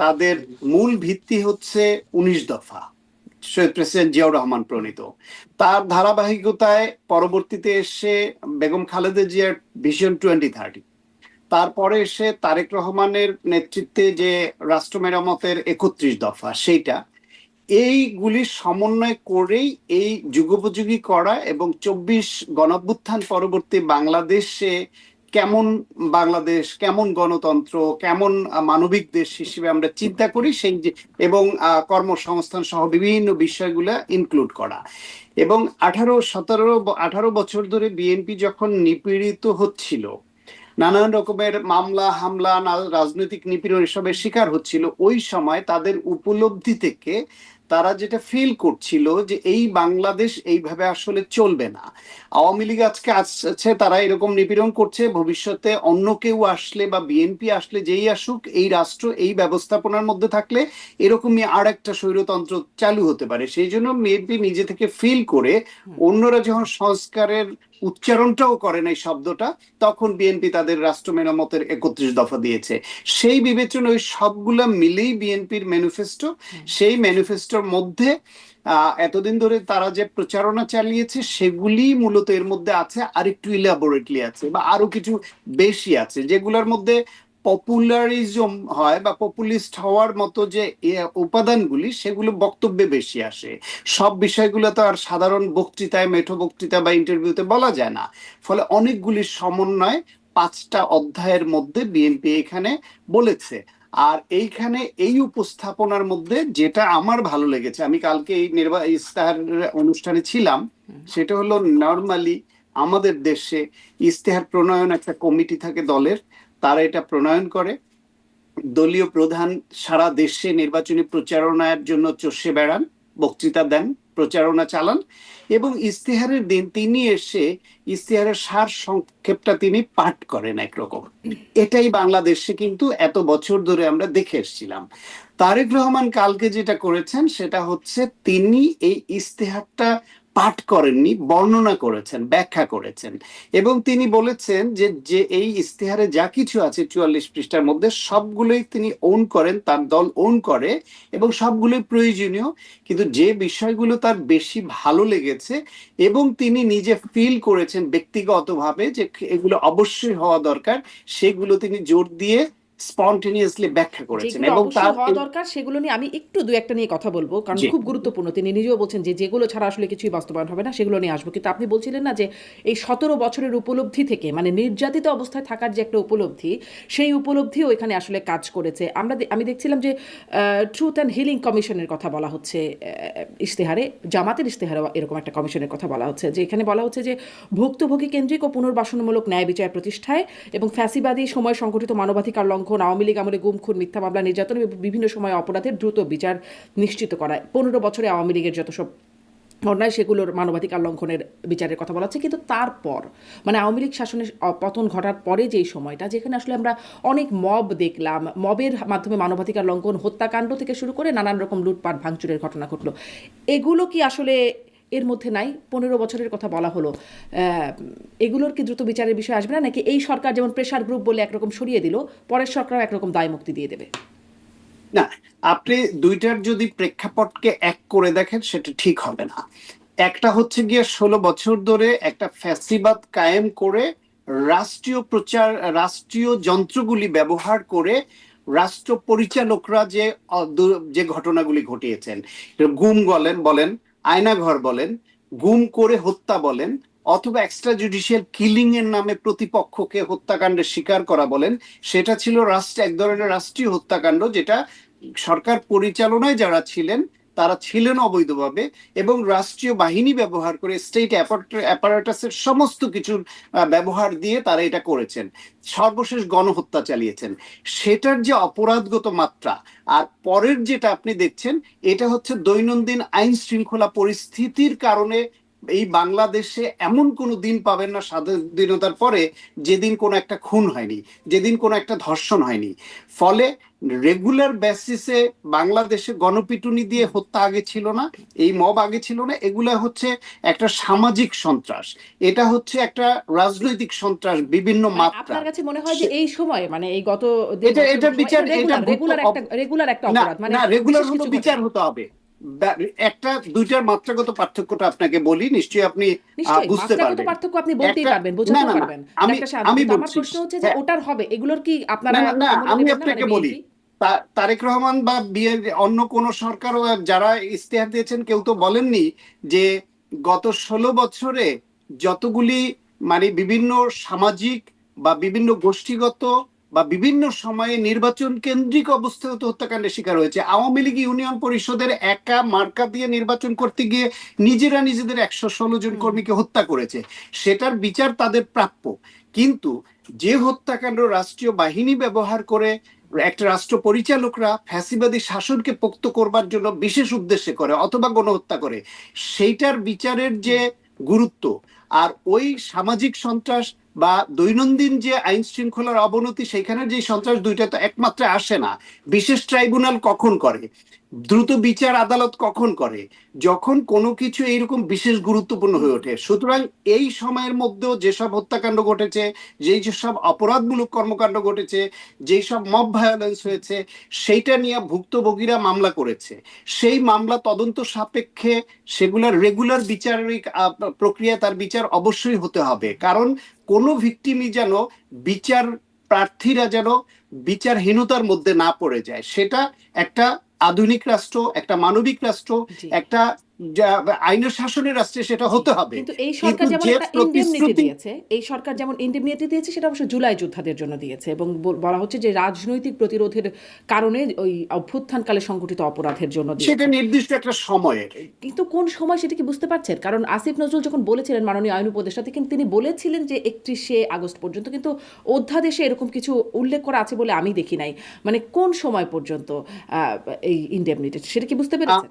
তাদের মূল ভিত্তি হচ্ছে 19 দফা, শহীদ প্রেসিডেন্ট জিয়াউর রহমান প্রণীত। তার ধারাবাহিকতায় পরবর্তীতে এসে বেগম খালেদা জিয়ার ভিশন 2030, তারপরে এসে তারেক রহমানের নেতৃত্বে যে রাষ্ট্র মেরামতের 31 দফা, সেইটা, এইগুলির সমন্বয় করেই এই যুগোপযোগী করা এবং 24 গণঅভ্যুত্থান পরবর্তী বাংলাদেশে কেমন বাংলাদেশ, কেমন গণতন্ত্র, কেমন মানবিক দেশ হিসেবে আমরা চিন্তা করি সেই এবং কর্মসংস্থান সহ বিভিন্ন বিষয়গুলো ইনক্লুড করা। এবং 18 বছর ধরে বিএনপি যখন নিপীড়িত হচ্ছিল, নানান রকমের মামলা হামলা, রাজনৈতিক নিপীড়ন এসবের শিকার হচ্ছিল, ওই সময় তাদের উপলব্ধি থেকে তারা যেটা ফিল করছিল যে এই বাংলাদেশ এইভাবে আসলে চলবে না। আওয়ামী লীগ আজকে আসছে, তারা এরকম নিপীড়ন করছে, ভবিষ্যতে অন্য কেউ আসলে বা বিএনপি আসলে, যেই আসুক, এই রাষ্ট্র এই ব্যবস্থাপনার মধ্যে থাকলে এরকমই আর একটা স্বৈরতন্ত্র চালু হতে পারে। সেই জন্য বিএনপি নিজে থেকে ফিল করে, অন্যরা যখন সংস্কারের উচ্চারণটাও করে না এই শব্দটা, তখন বিএনপি তাদের রাষ্ট্র মেরামতের 31 দফা দিয়েছে। সেই বিবেচনা ওই সবগুলা মিলেই বিএনপির ম্যানিফেস্টো। সেই ম্যানিফেস্টোর মধ্যে এতদিন ধরে তারা যে প্রচারণা চালিয়েছে সেগুলি মূলত এর মধ্যে আছে, আর একটু ইলাবোরেটলি আছে বা আরো কিছু বেশি আছে, যেগুলোর মধ্যে পপুলারিজম হয় বা পপুলিস্ট হওয়ার মতো যে উপাদানগুলি, সেগুলো বক্তব্যে বেশি আসে। সব বিষয়গুলো তো আর সাধারণ বক্তৃতায়, মেঠো বক্তৃতা বা ইন্টারভিউতে বলা যায় না। ফলে অনেকগুলি সমন্বয় 5টা অধ্যায়ের মধ্যে বিএনপি এখানে বলেছে। আর এইখানে এই উপস্থাপনার মধ্যে যেটা আমার ভালো লেগেছে, আমি কালকে এই ইস্তাহার অনুষ্ঠানে ছিলাম, সেটা হলো নর্মালি আমাদের দেশে ইস্তেহার প্রণয়ন একটা কমিটি থাকে দলের, তারা এটা প্রণয়ন করে। দলীয় প্রধান সারা দেশে নির্বাচনী প্রচারণার জন্য চষে বেড়ান, বক্তৃতা দেন, প্রচারণা চালান, এবং ইস্তেহারের দিন তিনি এসে ইস্তেহারের সার সংক্ষেপটা তিনি পাঠ করেন একরকম। এটাই বাংলাদেশে কিন্তু এত বছর ধরে আমরা দেখে এসেছিলাম। তারেক রহমান কালকে যেটা করেছেন সেটা হচ্ছে তিনি এই ইস্তেহারটা পাঠ করেননি, বর্ণনা করেছেন, ব্যাখ্যা করেছেন। এবং তিনি বলেছেন যে যে এই ইস্তেহারে যা কিছু আছে 44 পৃষ্ঠার মধ্যে সবগুলোই তিনি ওন করেন, তার দল ওন করে, এবং সবগুলোই প্রয়োজনীয়। কিন্তু যে বিষয়গুলো তার বেশি ভালো লেগেছে এবং তিনি নিজে ফিল করেছেন ব্যক্তিগতভাবে যে এগুলো অবশ্যই হওয়া দরকার, সেগুলো তিনি জোর দিয়ে স্পন্টেনিয়াসলি ব্যাখ্যা করেছেন। যেগুলো এবং অবশ্যই তার হওয়া দরকার সেগুলো নিয়ে আমি একটু দু একটা নিয়ে কথা বলবো, কারণ জি খুব গুরুত্বপূর্ণ। তিনি নিজেও বলছেন যে যেগুলো ছাড়া আসলে কিছুই বাস্তবায়ন হবে না, সেগুলো নিয়ে আসবো। কিন্তু আপনি বলছিলেন না যে এই 17 বছরের উপলব্ধি থেকে, মানে নির্যাতিত অবস্থায় থাকার যে একটা উপলব্ধি, সেই উপলব্ধিও এখানে আসলে কাজ করেছে। আমি দেখছিলাম যে ট্রুথ অ্যান্ড হিলিং কমিশনের কথা বলা হচ্ছে ইশতেহারে, জামাতের ইশতেহারে এরকম একটা কমিশনের কথা বলা হচ্ছে, যে এখানে বলা হচ্ছে যে ভুক্তভোগী কেন্দ্রিক ও পুনর্বাসনমূলক ন্যায় বিচার প্রতিষ্ঠায় এবং ফ্যাসিবাদী সময় সংগঠিত মানবাধিকার লঙ্ঘন, আওয়ামী লীগ আমলে গুম খুন, মিথ্যা মামলা, নির্যাতন এবং বিভিন্ন সময় অপরাধের দ্রুত বিচার নিশ্চিত করা। 15 বছরে আওয়ামী লীগের যত সব অন্যায় সেগুলোর মানবাধিকার লঙ্ঘনের বিচারের কথা বলা হচ্ছে। কিন্তু তারপর, মানে আওয়ামী লীগ শাসনের পতন ঘটার পরে যেই সময়টা, যেখানে আসলে আমরা অনেক মব দেখলাম, মবের মাধ্যমে মানবাধিকার লঙ্ঘন, হত্যাকাণ্ড থেকে শুরু করে নানান রকম লুটপাট ভাঙচুরের ঘটনা ঘটলো, এগুলো কি আসলে এর মধ্যে নাই? 15 বছরের কথা বলা হলো, এগুলোর কি দ্রুত বিচারের বিষয় আসবে না, নাকি এই সরকার যেমন প্রেশার গ্রুপ বলে একরকম সরিয়ে দিল, পরের সরকারও একরকম দায় মুক্তি দিয়ে দেবে? না, আপনি দুইটার যদি প্রেক্ষাপটকে এক করে দেখেন সেটা ঠিক হবে না। একটা হচ্ছে গিয়ে 16 বছর ধরে একটা ফ্যাসিবাদ কায়েম করে রাষ্ট্রীয় প্রচার, রাষ্ট্রীয় যন্ত্রগুলি ব্যবহার করে রাষ্ট্র পরিচালকরা যে যে ঘটনাগুলি ঘটিয়েছেন, গুম বলেন, আয়নাঘর বলেন, গুম করে হত্যা বলেন, অথবা এক্সট্রা জুডিশিয়াল কিলিং এর নামে প্রতিপক্ষকে হত্যাকাণ্ডের শিকার করা বলেন, সেটা ছিল এক ধরনের রাষ্ট্রীয় হত্যাকাণ্ড, যেটা সরকার পরিচালনায় যারা ছিলেন তারা ছিলেন অবৈধভাবে এবং রাষ্ট্রীয় বাহিনী ব্যবহার করে, স্টেট অ্যাপারেটাসের সমস্ত কিছুর ব্যবহার দিয়ে তারা এটা করেছেন, সর্বশেষ গণহত্যা চালিয়েছেন। সেটার যে অপরাধগত মাত্রা, আর পরের যেটা আপনি দেখছেন, এটা হচ্ছে দৈনন্দিন আইন শৃঙ্খলা পরিস্থিতির কারণে এই বাংলাদেশে এমন কোনো দিন পাবেন না স্বাধীনতার পরে যেদিন কোনো একটা খুন হয়নি, যেদিন কোনো একটা ধর্ষণ হয়নি। ফলে রেগুলার বেসিসে বাংলাদেশে গণপিটুনি দিয়ে হত্যা আগে ছিল না, এই মব আগে ছিল না। এগুলা হচ্ছে একটা সামাজিক সন্ত্রাস, এটা হচ্ছে একটা রাজনৈতিক সন্ত্রাস বিভিন্ন মানে মাত্রা। আপনার কাছে মনে হয় যে এই সময় মানে এই গত এটা এটা সময় বিচার, এটা এটা রেগুলার একটা না অপরাধ, মানে না, রেগুলার বিশেষ হলো কিছু বিচার ঘটেনি। হতে হবে। একটা দুইটার মাত্রাগত পার্থক্যটা আপনাকে বলি, নিশ্চয়ই আপনি নিশ্চয়ই বুঝতে মাত্রাগত পারবেন। পার্থক্য আপনি বলতেই একটা, পারবেন, না বোঝাতেও না না, পারবেন, আমি ডাক্তার শাহাদাত, আমি কিন্তু আমার বলছি, প্রশ্ন হচ্ছে যে হ্যাঁ, ওটার হবে, এগুলোর কি না আপনারা না না, আমলে আমি নেবেন না, মানে আপনাকে বলি, বিএনপি? তারেক রহমান বা অন্য কোন সরকার যারা ইস্তেহার দিয়েছেন কেউ তো বলেননি যে গত 16 বছরে যতগুলি মানে বিভিন্ন সামাজিক বা বিভিন্ন গোষ্ঠীগত বা বিভিন্ন সময়ে নির্বাচন কেন্দ্রিক অবস্থায় তো হত্যাকাণ্ডের শিকার হয়েছে। আওয়ামী লীগ ইউনিয়ন পরিষদের একা মার্কা দিয়ে নির্বাচন করতে গিয়ে নিজেরা নিজেদের 116 জন হুম। কর্মীকে হত্যা করেছে, সেটার বিচার তাদের প্রাপ্য। কিন্তু যে হত্যাকাণ্ড রাষ্ট্রীয় বাহিনী ব্যবহার করে একটা রাষ্ট্র পরিচালকরা ফ্যাসিবাদী শাসনকে পোক্ত করবার জন্য বিশেষ উদ্দেশ্যে করে অথবা গণহত্যা করে, সেইটার বিচারের যে গুরুত্ব আর ওই সামাজিক সন্ত্রাস বা দৈনন্দিন যে আইন শৃঙ্খলার অবনতি সেখানে যে সন্ত্রাস, দুইটা তো একমাত্রে আসে না। বিশেষ ট্রাইব্যুনাল কখন করে, দ্রুত বিচার আদালত কখন করে, যখন কোনো কিছু এইরকম বিশেষ গুরুত্বপূর্ণ হয়ে ওঠে। সুতরাং এই সময়ের মধ্যেও যেসব হত্যাকাণ্ড ঘটেছে, যেই যেসব অপরাধমূলক কর্মকাণ্ড ঘটেছে, যেই সব মব ভায়োলেন্স হয়েছে, সেইটা নিয়ে ভুক্তভোগীরা মামলা করেছে। সেই মামলা তদন্ত সাপেক্ষে সেগুলার রেগুলার বিচারিক প্রক্রিয়া, তার বিচার অবশ্যই হতে হবে। কারণ কোনো ভিকটিমই যেন বিচার প্রার্থীরা যেন বিচারহীনতার মধ্যে না পড়ে যায়, সেটা একটা আধুনিক রাষ্ট্র, একটা মানবিক রাষ্ট্র, জি। একটা আইনের শাসনের রাষ্ট্রে সেটা জি, হতে হবে। কিন্তু এই সরকার কিন্তু যেমন যে একটা ইন্ডেমনিটি প্রতিশ্রুতি, দিয়েছে, এই সরকার যেমন ইন্ডেমনিটি দিয়েছে সেটা অবশ্য জুলাই যোদ্ধাদের জন্য দিয়েছে, এবং বলা হচ্ছে যে রাজনৈতিক প্রতিরোধের কারণে ওই অভ্যুত্থানকালে সংঘটিত অপরাধের জন্য সেটা দিয়েছে। নির্দিষ্ট একটা সময়ের। কিন্তু কোন সময় সেটা কি বুঝতে পারছেন? কারণ আসিফ নজরুল যখন বলেছিলেন মাননীয় আইন উপদেষ্টা, কিন্তু তিনি বলেছিলেন যে 31শে আগস্ট পর্যন্ত, কিন্তু অধ্যাদেশে এরকম কিছু উল্লেখ করা আছে বলে আমি দেখি নাই। মানে কোন সময় পর্যন্ত এই ইন্ডেমনিটি, সেটা কি বুঝতে পেরেছেন?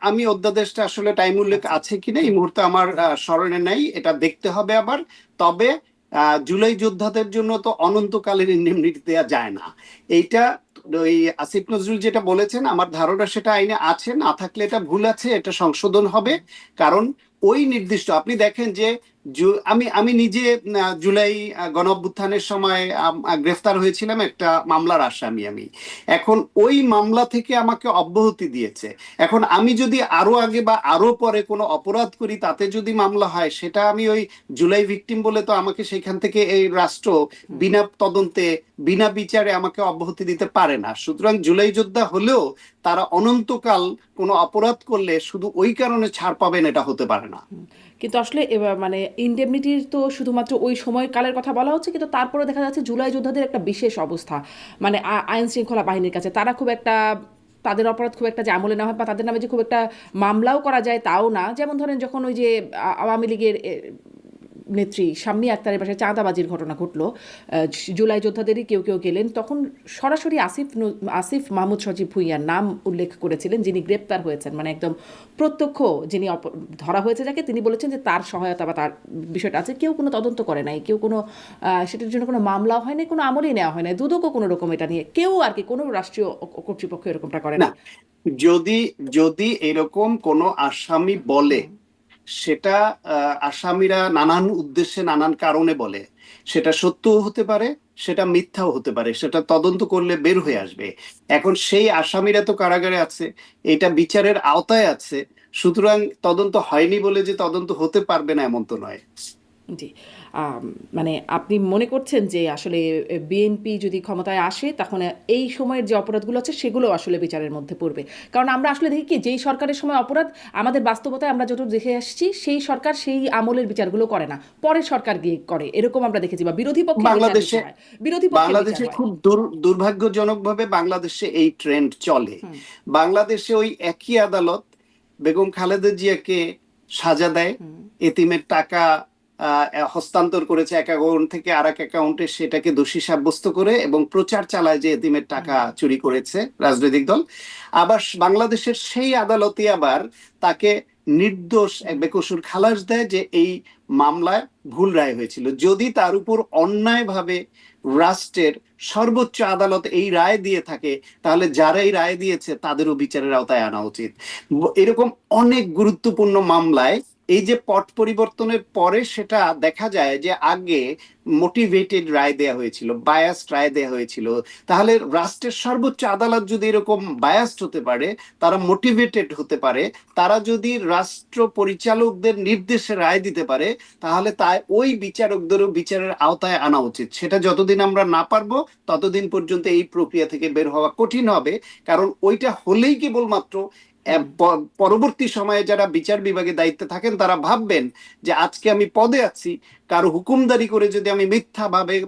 আমি অধ্যাদেশটা আসলে টাইম উল্লেখ আচ্ছা। আছে কিনা এই মুহূর্তে আমার স্মরণে নাই, এটা দেখতে হবে আবার। তবে জুলাই যোদ্ধাদের জন্য তো অনন্তকালের ইন্ডেমনিটি দেওয়া যায় না। এইটা ওই আসিফ নজরুল যেটা বলেছেন, আমার ধারণা সেটা আইনে আছে, না থাকলে এটা ভুল আছে, এটা সংশোধন হবে। কারণ ওই নির্দিষ্ট, আপনি দেখেন যে আমি আমি নিজে জুলাই গণ অভ্যুত্থানের সময় গ্রেফতার হয়েছিলাম, একটা মামলার আসামি আমি। এখন ওই মামলা থেকে আমাকে অব্যাহতি দিয়েছে। এখন আমি যদি আরো আগে বা আরো পরে কোনো অপরাধ করি, তাতে যদি মামলা হয়, সেটা আমি ওই জুলাই ভিকটিম বলে তো আমাকে সেখান থেকে এই রাষ্ট্র বিনা তদন্তে বিনা বিচারে আমাকে অব্যাহতি দিতে পারে না। সুতরাং জুলাই যোদ্ধা হলেও তারা অনন্তকাল কোনো অপরাধ করলে শুধু ওই কারণে ছাড় পাবেন, এটা হতে পারে না। কিন্তু আসলে এবার মানে ইন্ডেমনিটির তো শুধুমাত্র ওই সময়কালের কথা বলা হচ্ছে, কিন্তু তারপরে দেখা যাচ্ছে জুলাই যোদ্ধাদের একটা বিশেষ অবস্থা, মানে আইন শৃঙ্খলা বাহিনীর কাছে তারা খুব একটা, তাদের অপরাধ খুব একটা যে আমলে না হয় বা তাদের নামে যে খুব একটা মামলাও করা যায় তাও না। যেমন ধরেন যখন ওই যে আওয়ামী লীগের নেত্রী শাম্মী আক্তারের বাসায় চাঁদাবাজির ঘটনা ঘটলো, জুলাই যোদ্ধাদেরই কেউ কেউ গেলেন, তখন সরাসরি আসিফ মাহমুদ সজীব ভুঁইয়ার নাম উল্লেখ করেছিলেন, যিনি গ্রেপ্তার হয়েছেন, মানে একদম প্রত্যক্ষ যিনি ধরা হয়েছে যাকে, তিনি বলেছেন যে তার সহায়তা বা তার বিষয়টা আছে। কেউ কোনো তদন্ত করে নাই, কেউ কোনো সেটার জন্য কোনো মামলাও হয়নি, কোনো আমলই নেওয়া হয় নাই, দুদকও কোনো রকম এটা নিয়ে কেউ আর কি কোনো রাষ্ট্রীয় কর্তৃপক্ষ এরকমটা করে না, নাই। যদি যদি এরকম কোনো আসামি বলে, হুম। সেটা আসামিরা নানান উদ্দেশ্যে নানান কারণে বলে, সেটা সত্যও হতে পারে, সেটা মিথ্যাও হতে পারে, সেটা তদন্ত করলে বের হয়ে আসবে। এখন সেই আসামিরা তো কারাগারে আছে, এটা বিচারের আওতায় আছে। সুতরাং তদন্ত হয়নি বলে যে তদন্ত হতে পারবে না এমন তো নয়। জি। আম, মানে আপনি মনে করছেন যে আসলে বিএনপি যদি ক্ষমতায় আসে তখন এই সময়ের যে অপরাধগুলো আছে সেগুলো আসলে বিচারের মধ্যে পড়বে? কারণ আমরা আসলে দেখি কি, যেই সরকারের সময় অপরাধ, আমাদের বাস্তবতায় আমরা যত দেখে আসছি সেই সরকার সেই আমলের বিচারগুলো করে না, পরের সরকার গিয়ে করে, এরকম আমরা দেখেছি। বা বিরোধী পক্ষের বিচার বেশি বাংলাদেশে হয়, বিরোধী পক্ষের বিচার বাংলাদেশে হয়। খুব দুর্ভাগ্যজনকভাবে বাংলাদেশে এই ট্রেন্ড চলে। হুম। বাংলাদেশে ওই একই আদালত বেগম খালেদা জিয়াকে সাজা দেয়, হুম। এতিমের টাকা হস্তান্তর করেছে এক অ্যাকাউন্ট থেকে আরেক অ্যাকাউন্টে, সেটাকে দোষী সাব্যস্ত করে এবং প্রচার চালায় যে এতিমের টাকা হুম। চুরি করেছে রাজনৈতিক দল। আবার বাংলাদেশের সেই আদালতই আবার তাকে নির্দোষ এক বেকসুর খালাস দেয় যে এই মামলায় ভুল রায় হয়েছিল। যদি তার উপর অন্যায়ভাবে রাষ্ট্রের সর্বোচ্চ আদালত এই রায় দিয়ে থাকে, তাহলে যারা এই রায় দিয়েছে তাদেরও বিচারের আওতায় আনা উচিত। এরকম অনেক গুরুত্বপূর্ণ মামলায় এই যে পট পরিবর্তনের পরে সেটা দেখা যায় যে আগে মোটিভেটেড রায় দেয়া হয়েছিল, বায়াসড রায় দেয়া হয়েছিল। তাহলে রাষ্ট্রের সর্বোচ্চ আদালত যদি এরকম বায়াসড হতে পারে, তারা মোটিভেটেড হতে পারে, তারা যদি রাষ্ট্র পরিচালকদের নির্দেশে রায় দিতে পারে, তাহলে তাই ওই বিচারকদেরও বিচারের আওতায় আনা উচিত। সেটা যতদিন আমরা না পারবো ততদিন পর্যন্ত এই প্রক্রিয়া থেকে বের হওয়া কঠিন হবে। কারণ ওইটা হলেই কেবলমাত্র পরবর্তী সময়ে যারা বিচার বিভাগে দায়িত্বে থাকেন তারা ভাববেন যে আজকে আমি পদে আছি, কারো হুকুমদারি করে যদি আমি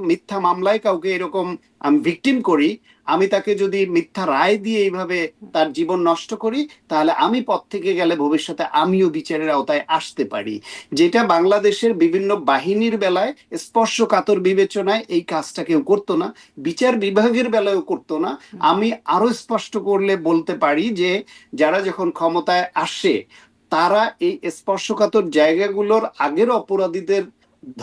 মিথ্যা মামলায় কাউকে এরকম আমি ভিকটিম করি, আমি তাকে যদি মিথ্যা রায় দিয়ে এইভাবে তার জীবন নষ্ট করি, তাহলে আমি পদ থেকে গেলে ভবিষ্যতে আমিও বিচারের আওতায় আসতে পারি। যেটা বাংলাদেশের বিভিন্ন বাহিনীর বেলায় স্পর্শকাতর বিবেচনায় এই কাজটা কেউ করতো না, বিচার বিভাগের বেলায়ও করতো না। আমি আরো স্পষ্ট করলে বলতে পারি যে যারা যখন ক্ষমতায় আসে তারা এই স্পর্শকাতর জায়গাগুলোর আগের অপরাধীদের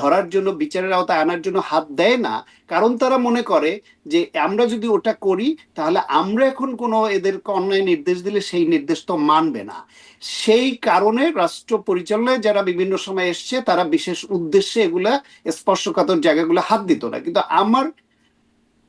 ধরার জন্য, বিচারের আওতায় আনার জন্য হাত দেয় না। কারণ তারা মনে করে যে আমরা যদি ওটা করি তাহলে আমরা এখন কোনো এদেরকে অন্যায় নির্দেশ দিলে সেই নির্দেশ তো মানবে না। সেই কারণে রাষ্ট্র পরিচালনায় যারা বিভিন্ন সময় এসছে তারা বিশেষ উদ্দেশ্যে এগুলা স্পর্শকাতর জায়গাগুলো হাত দিত না। কিন্তু আমার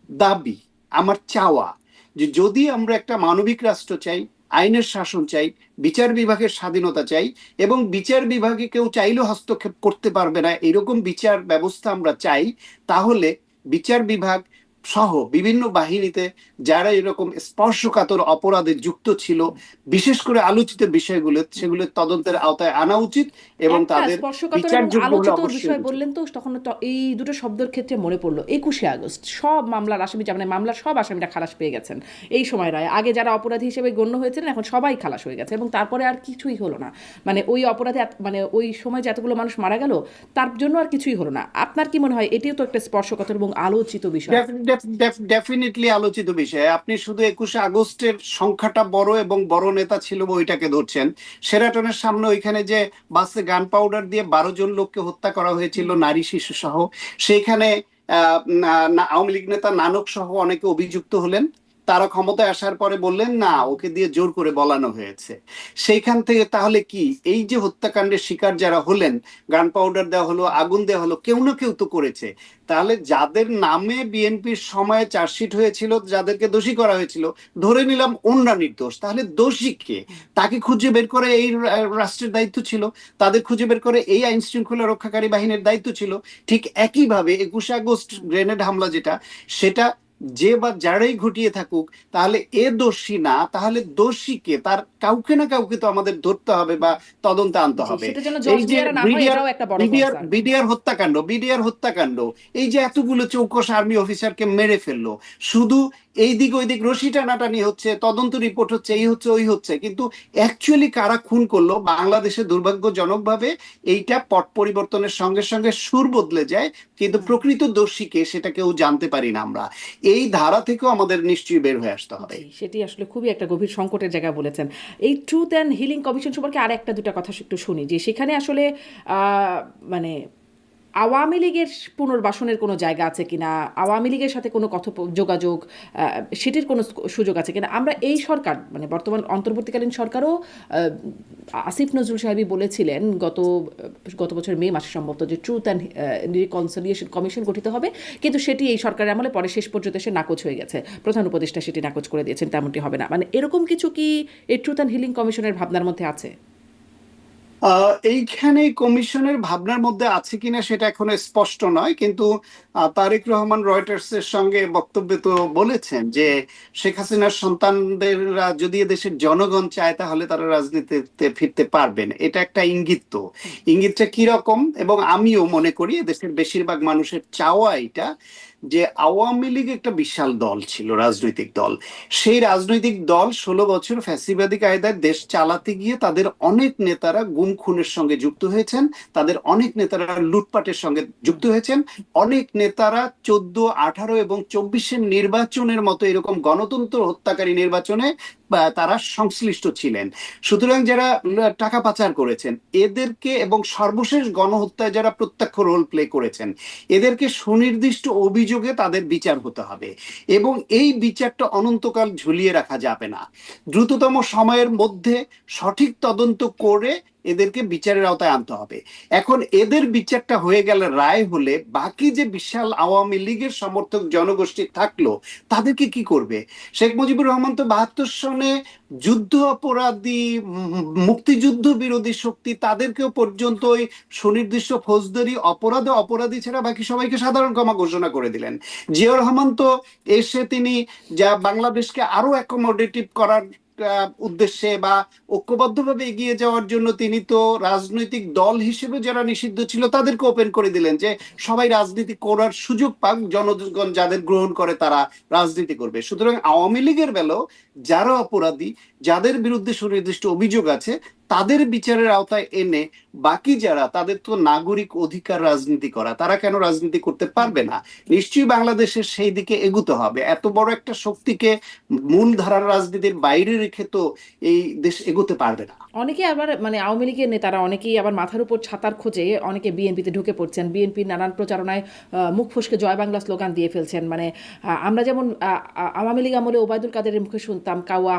দাবি, আমার চাওয়া যে যদি আমরা একটা মানবিক রাষ্ট্র চাই, আইনের শাসন চাই, বিচার বিভাগের স্বাধীনতা চাই, এবং বিচার বিভাগে কেউ চাইলেও হস্তক্ষেপ করতে পারবে না এরকম বিচার ব্যবস্থা আমরা চাই, তাহলে বিচার বিভাগ সহ বিভিন্ন বাহিনীতে যারা এরকম স্পর্শকাতর অপরাধে যুক্ত ছিল, বিশেষ করে আলোচিত বিষয়গুলো, সেগুলো তদন্তের আওতায় আনা উচিত এবং তাদের বিচারযোগ্য হলে আলোচিত অবশ্যই বিষয় বললেন তো, তখন এই দুটো শব্দের ক্ষেত্রে মনে পড়লো 21শে আগস্ট। সব মামলার আসামি, মানে মামলার সব আসামিরা খালাস পেয়ে গেছেন এই সময় রায়। আগে যারা অপরাধী হিসেবে গণ্য হয়েছিলেন এখন সবাই খালাস হয়ে গেছে, এবং তারপরে আর কিছুই হলো না। মানে ওই অপরাধে মানে ওই সময় যে এতগুলো মানুষ মারা গেল তার জন্য আর কিছুই হলো না। আপনার কি মনে হয় এটিও তো একটা স্পর্শকাতর এবং আলোচিত বিষয়? ডেফিনেটলি আলোচিত বিষয়। আপনি শুধু 21শে আগস্টের সংখ্যাটা বড় এবং বড় নেতা ছিল ওইটাকে ধরছেন। শেরাটনের সামনে ওইখানে যে বাসে গান পাউডার দিয়ে 12 জন লোককে হত্যা করা হয়েছিল, নারী শিশু সহ, সেইখানে আওয়ামী লীগ নেতা নানক সহ অনেকে অভিযুক্ত হলেন। তারা ক্ষমতায় আসার পরে বললেন না, ওকে দিয়ে জোর করে বলানো হয়েছে। সেইখান থেকে তাহলে কি এই যে হত্যাকাণ্ডের শিকার যারা হলেন, গান পাউডার দেওয়া হলো, আগুন দেওয়া হলো, কেউ না কেউ তো করেছে। তাহলে যাদের নামে বিএনপির সময়ে চার্জশিট হয়েছিল, যাদেরকে দোষী করা হয়েছিল, ধরে নিলাম ওনরা নির্দোষ, তাহলে দোষী কে? তাকে খুঁজে বের করে এই রাষ্ট্রের দায়িত্ব ছিল, তাদের খুঁজে বের করে এই আইন শৃঙ্খলা রক্ষাকারী বাহিনীর দায়িত্ব ছিল। ঠিক একইভাবে 21শে আগস্ট গ্রেনেড হামলা যেটা, সেটা যে বা যারাই ঘটিয়ে থাকুক, তাহলে এ দোষী না, তাহলে দোষী কে? তার কাউকে না কাউকে তো আমাদের ধরতে হবে বা তদন্তে আনতে হবে। এই যে বিডিআর হত্যাকাণ্ড, এই যে এতগুলো চৌকস আর্মি অফিসারকে মেরে ফেললো, শুধু এই দিক ওই দিক রশি টানাটানি হচ্ছে, তদন্ত রিপোর্ট হচ্ছে, এই হচ্ছে ওই হচ্ছে, কিন্তু অ্যাকচুয়ালি কারা খুন করলো বাংলাদেশে দুর্ভাগ্যজনক ভাবে এইটা পট পরিবর্তনের সঙ্গে সঙ্গে সুর বদলে যায়, কিন্তু প্রকৃত দোষীকে সেটা কেউ জানতে পারি না আমরা। এই ধারা থেকেও আমাদের নিশ্চয়ই বের হয়ে আসতে হবে। সেটি আসলে খুবই একটা গভীর সংকটের জায়গা বলেছেন। এই ট্রুথ অ্যান্ড হিলিং কমিশন সম্পর্কে আর একটা দুটা কথা একটু শুনি, যে সেখানে আসলে মানে আওয়ামী লীগের পুনর্বাসনের কোনো জায়গা আছে কিনা, আওয়ামী লীগের সাথে কোনো যোগাযোগ, সেটির কোনো সুযোগ আছে কিনা। আমরা এই সরকার, মানে বর্তমান অন্তর্বর্তীকালীন সরকারও আসিফ নজরুল সাহেবই বলেছিলেন গত বছর মে মাসে সম্ভবত, যে ট্রুথ অ্যান্ড রিকনসিলিয়েশন কমিশন গঠিত হবে, কিন্তু সেটি এই সরকারের আমলে পরে শেষ পর্যন্ত এসে নাকচ হয়ে গেছে। প্রধান উপদেষ্টা সেটি নাকচ করে দিয়েছেন, তেমনটি হবে না। মানে এরকম কিছু কি এই ট্রুথ অ্যান্ড হিলিং কমিশনের ভাবনার মধ্যে আছে? এইখানে কমিশনের ভাবনার মধ্যে আছে কিনা সেটা এখনো স্পষ্ট নয়, কিন্তু তারেক রহমান রয়টার্স এর সঙ্গে বক্তব্যে তো বলেছেন যে শেখ হাসিনার সন্তানদের যদি দেশের জনগণ চায় তাহলে তারা রাজনীতিতে ফিরতে পারবেন। এটা একটা ইঙ্গিত। তো ইঙ্গিতটা কিরকম, এবং আমিও মনে করি দেশের বেশিরভাগ মানুষের চাওয়া এটা, যে আওয়ামী লীগ একটা বিশাল দল ছিল, রাজনৈতিক দল। সেই রাজনৈতিক দল 16 বছর ফ্যাসিবাদী কায়দায় দেশ চালাতে গিয়ে তাদের অনেক নেতারা গুম খুনের সঙ্গে যুক্ত হয়েছেন, তাদের অনেক নেতারা লুটপাটের সঙ্গে যুক্ত হয়েছেন, অনেক নেতারা 14, 18 এবং 24-এর নির্বাচনের মতো এরকম গণতন্ত্র হত্যাকারী নির্বাচনে তারা সংশ্লিষ্ট ছিলেন। সুতরাং যারা টাকা পাচার করেছেন এদেরকে, এবং সর্বশেষ গণহত্যায় যারা প্রত্যক্ষ রোল প্লে করেছেন, এদেরকে সুনির্দিষ্ট অভিযোগে তাদের বিচার হতে হবে, এবং এই বিচারটা অনন্তকাল ঝুলিয়ে রাখা যাবে না। দ্রুততম সময়ের মধ্যে সঠিক তদন্ত করে এদেরকে বিচারের আওতায় আনতে হবে। এখন এদের বিচারটা হয়ে গেলে, রায় হলে, বাকি যে বিশাল আওয়ামী লীগের সমর্থক জনগোষ্ঠী থাকলো তাদেরকে কি করবে? শেখ মুজিবুর রহমান তো 72 সনে যুদ্ধ অপরাধী, মুক্তিযুদ্ধ বিরোধী শক্তি, তাদেরকেও পর্যন্ত ওই সুনির্দিষ্ট ফৌজদারি অপরাধে অপরাধী ছাড়া বাকি সবাইকে সাধারণ ক্ষমা ঘোষণা করে দিলেন। জিয়াউর রহমান তো এসে তিনি যা বাংলাদেশকে আরো অ্যাকোমোডেটিভ করার উদ্দেশ্যে বা ঐক্যবদ্ধভাবে এগিয়ে যাওয়ার জন্য তিনি তো রাজনৈতিক দল হিসেবে যারা নিষিদ্ধ ছিল তাদেরকে ওপেন করে দিলেন যে সবাই রাজনীতি করার সুযোগ পাক, জনগণ যাদের গ্রহণ করে তারা রাজনীতি করবে। সুতরাং আওয়ামী লীগের বেলাও যারা অপরাধী, যাদের বিরুদ্ধে সুনির্দিষ্ট অভিযোগ আছে, তাদের বিচারের আওতায় এনে বাকি যারা, তাদের তো নাগরিক অধিকার রাজনীতি করা, তারা কেন রাজনীতি করতে পারবে না? নিশ্চয়ই বাংলাদেশের সেই দিকে এগুতে হবে। এত বড় একটা শক্তিকে মূল ধারার রাজনীতির বাইরে রেখে তো এই দেশ এগোতে পারবে না। অনেকে আবার মানে আওয়ামী লীগের নেতারা অনেকেই আবার মাথার উপর ছাতার খোঁজে অনেকে বিএনপিতে ঢুকে পড়ছেন, বিএনপির নানান প্রচারণায় মুখ ফসকে জয় বাংলা স্লোগান দিয়ে ফেলছেন। মানে আমরা যেমন আওয়ামী লীগ আমলে ওবায়দুল কাদেরের মুখে শুনতাম কাওয়া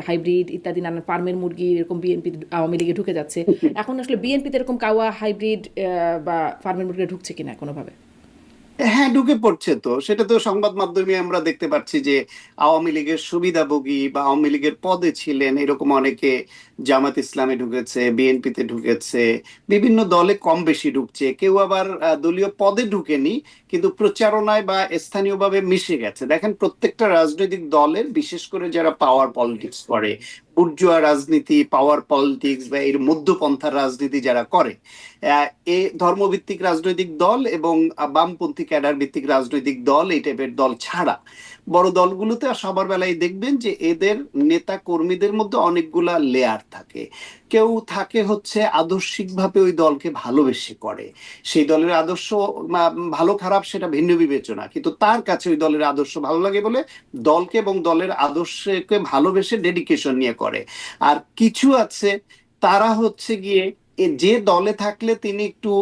হাইব্রিড ইত্যাদি নানান ফার্মের মুরগি, এরকম বিএনপি আওয়ামী লীগে ঢুকে যাচ্ছে। এখন আসলে বিএনপিতে এরকম কাওয়া হাইব্রিড বা ফার্মের মুরগি ঢুকছে কিনা কোনোভাবে? হ্যাঁ, ঢুকে পড়ছে তো, সেটা তো সংবাদ মাধ্যমে আমরা দেখতে পাচ্ছি যে আওয়ামী লীগের সুবিধাভোগী বা আওয়ামী লীগের পদে ছিলেন এরকম অনেকে জামাত ইসলামে ঢুকেছে, বিএনপিতে ঢুকেছে, বিভিন্ন দলে কম বেশি ঢুকছে। কেউ আবার দলীয় পদে ঢুকেনি কিন্তু প্রচারণায় বা স্থানীয়ভাবে মিশে গেছে। দেখেন, প্রত্যেকটা রাজনৈতিক দলের, বিশেষ করে যারা পাওয়ার পলিটিক্স করে, বুর্জোয়া রাজনীতি, পাওয়ার পলিটিক্স বা এর মধ্যপন্থার রাজনীতি যারা করে, এই ধর্মভিত্তিক রাজনৈতিক দল এবং বামপন্থী ক্যাডার ভিত্তিক রাজনৈতিক দল, এই টাইপের দল ছাড়া বড় দলগুলোতে সবার বেলায় দেখবেন যে এদের নেতা কর্মীদের মধ্যে অনেকগুলা লেয়ার থাকে। কেউ থাকে হচ্ছে আদর্শিকভাবে ওই দলকে ভালোবেসে করে, সেই দলের আদর্শ ভালো খারাপ সেটা ভিন্ন বিবেচনা, কিন্তু তার কাছে ওই দলের আদর্শ ভালো লাগে বলে দলকে এবং দলের আদর্শকে ভালোবেসে ডেডিকেশন নিয়ে করে। আর কিছু আছে তারা হচ্ছে গিয়ে যে দলে থাকলে তিনি একটু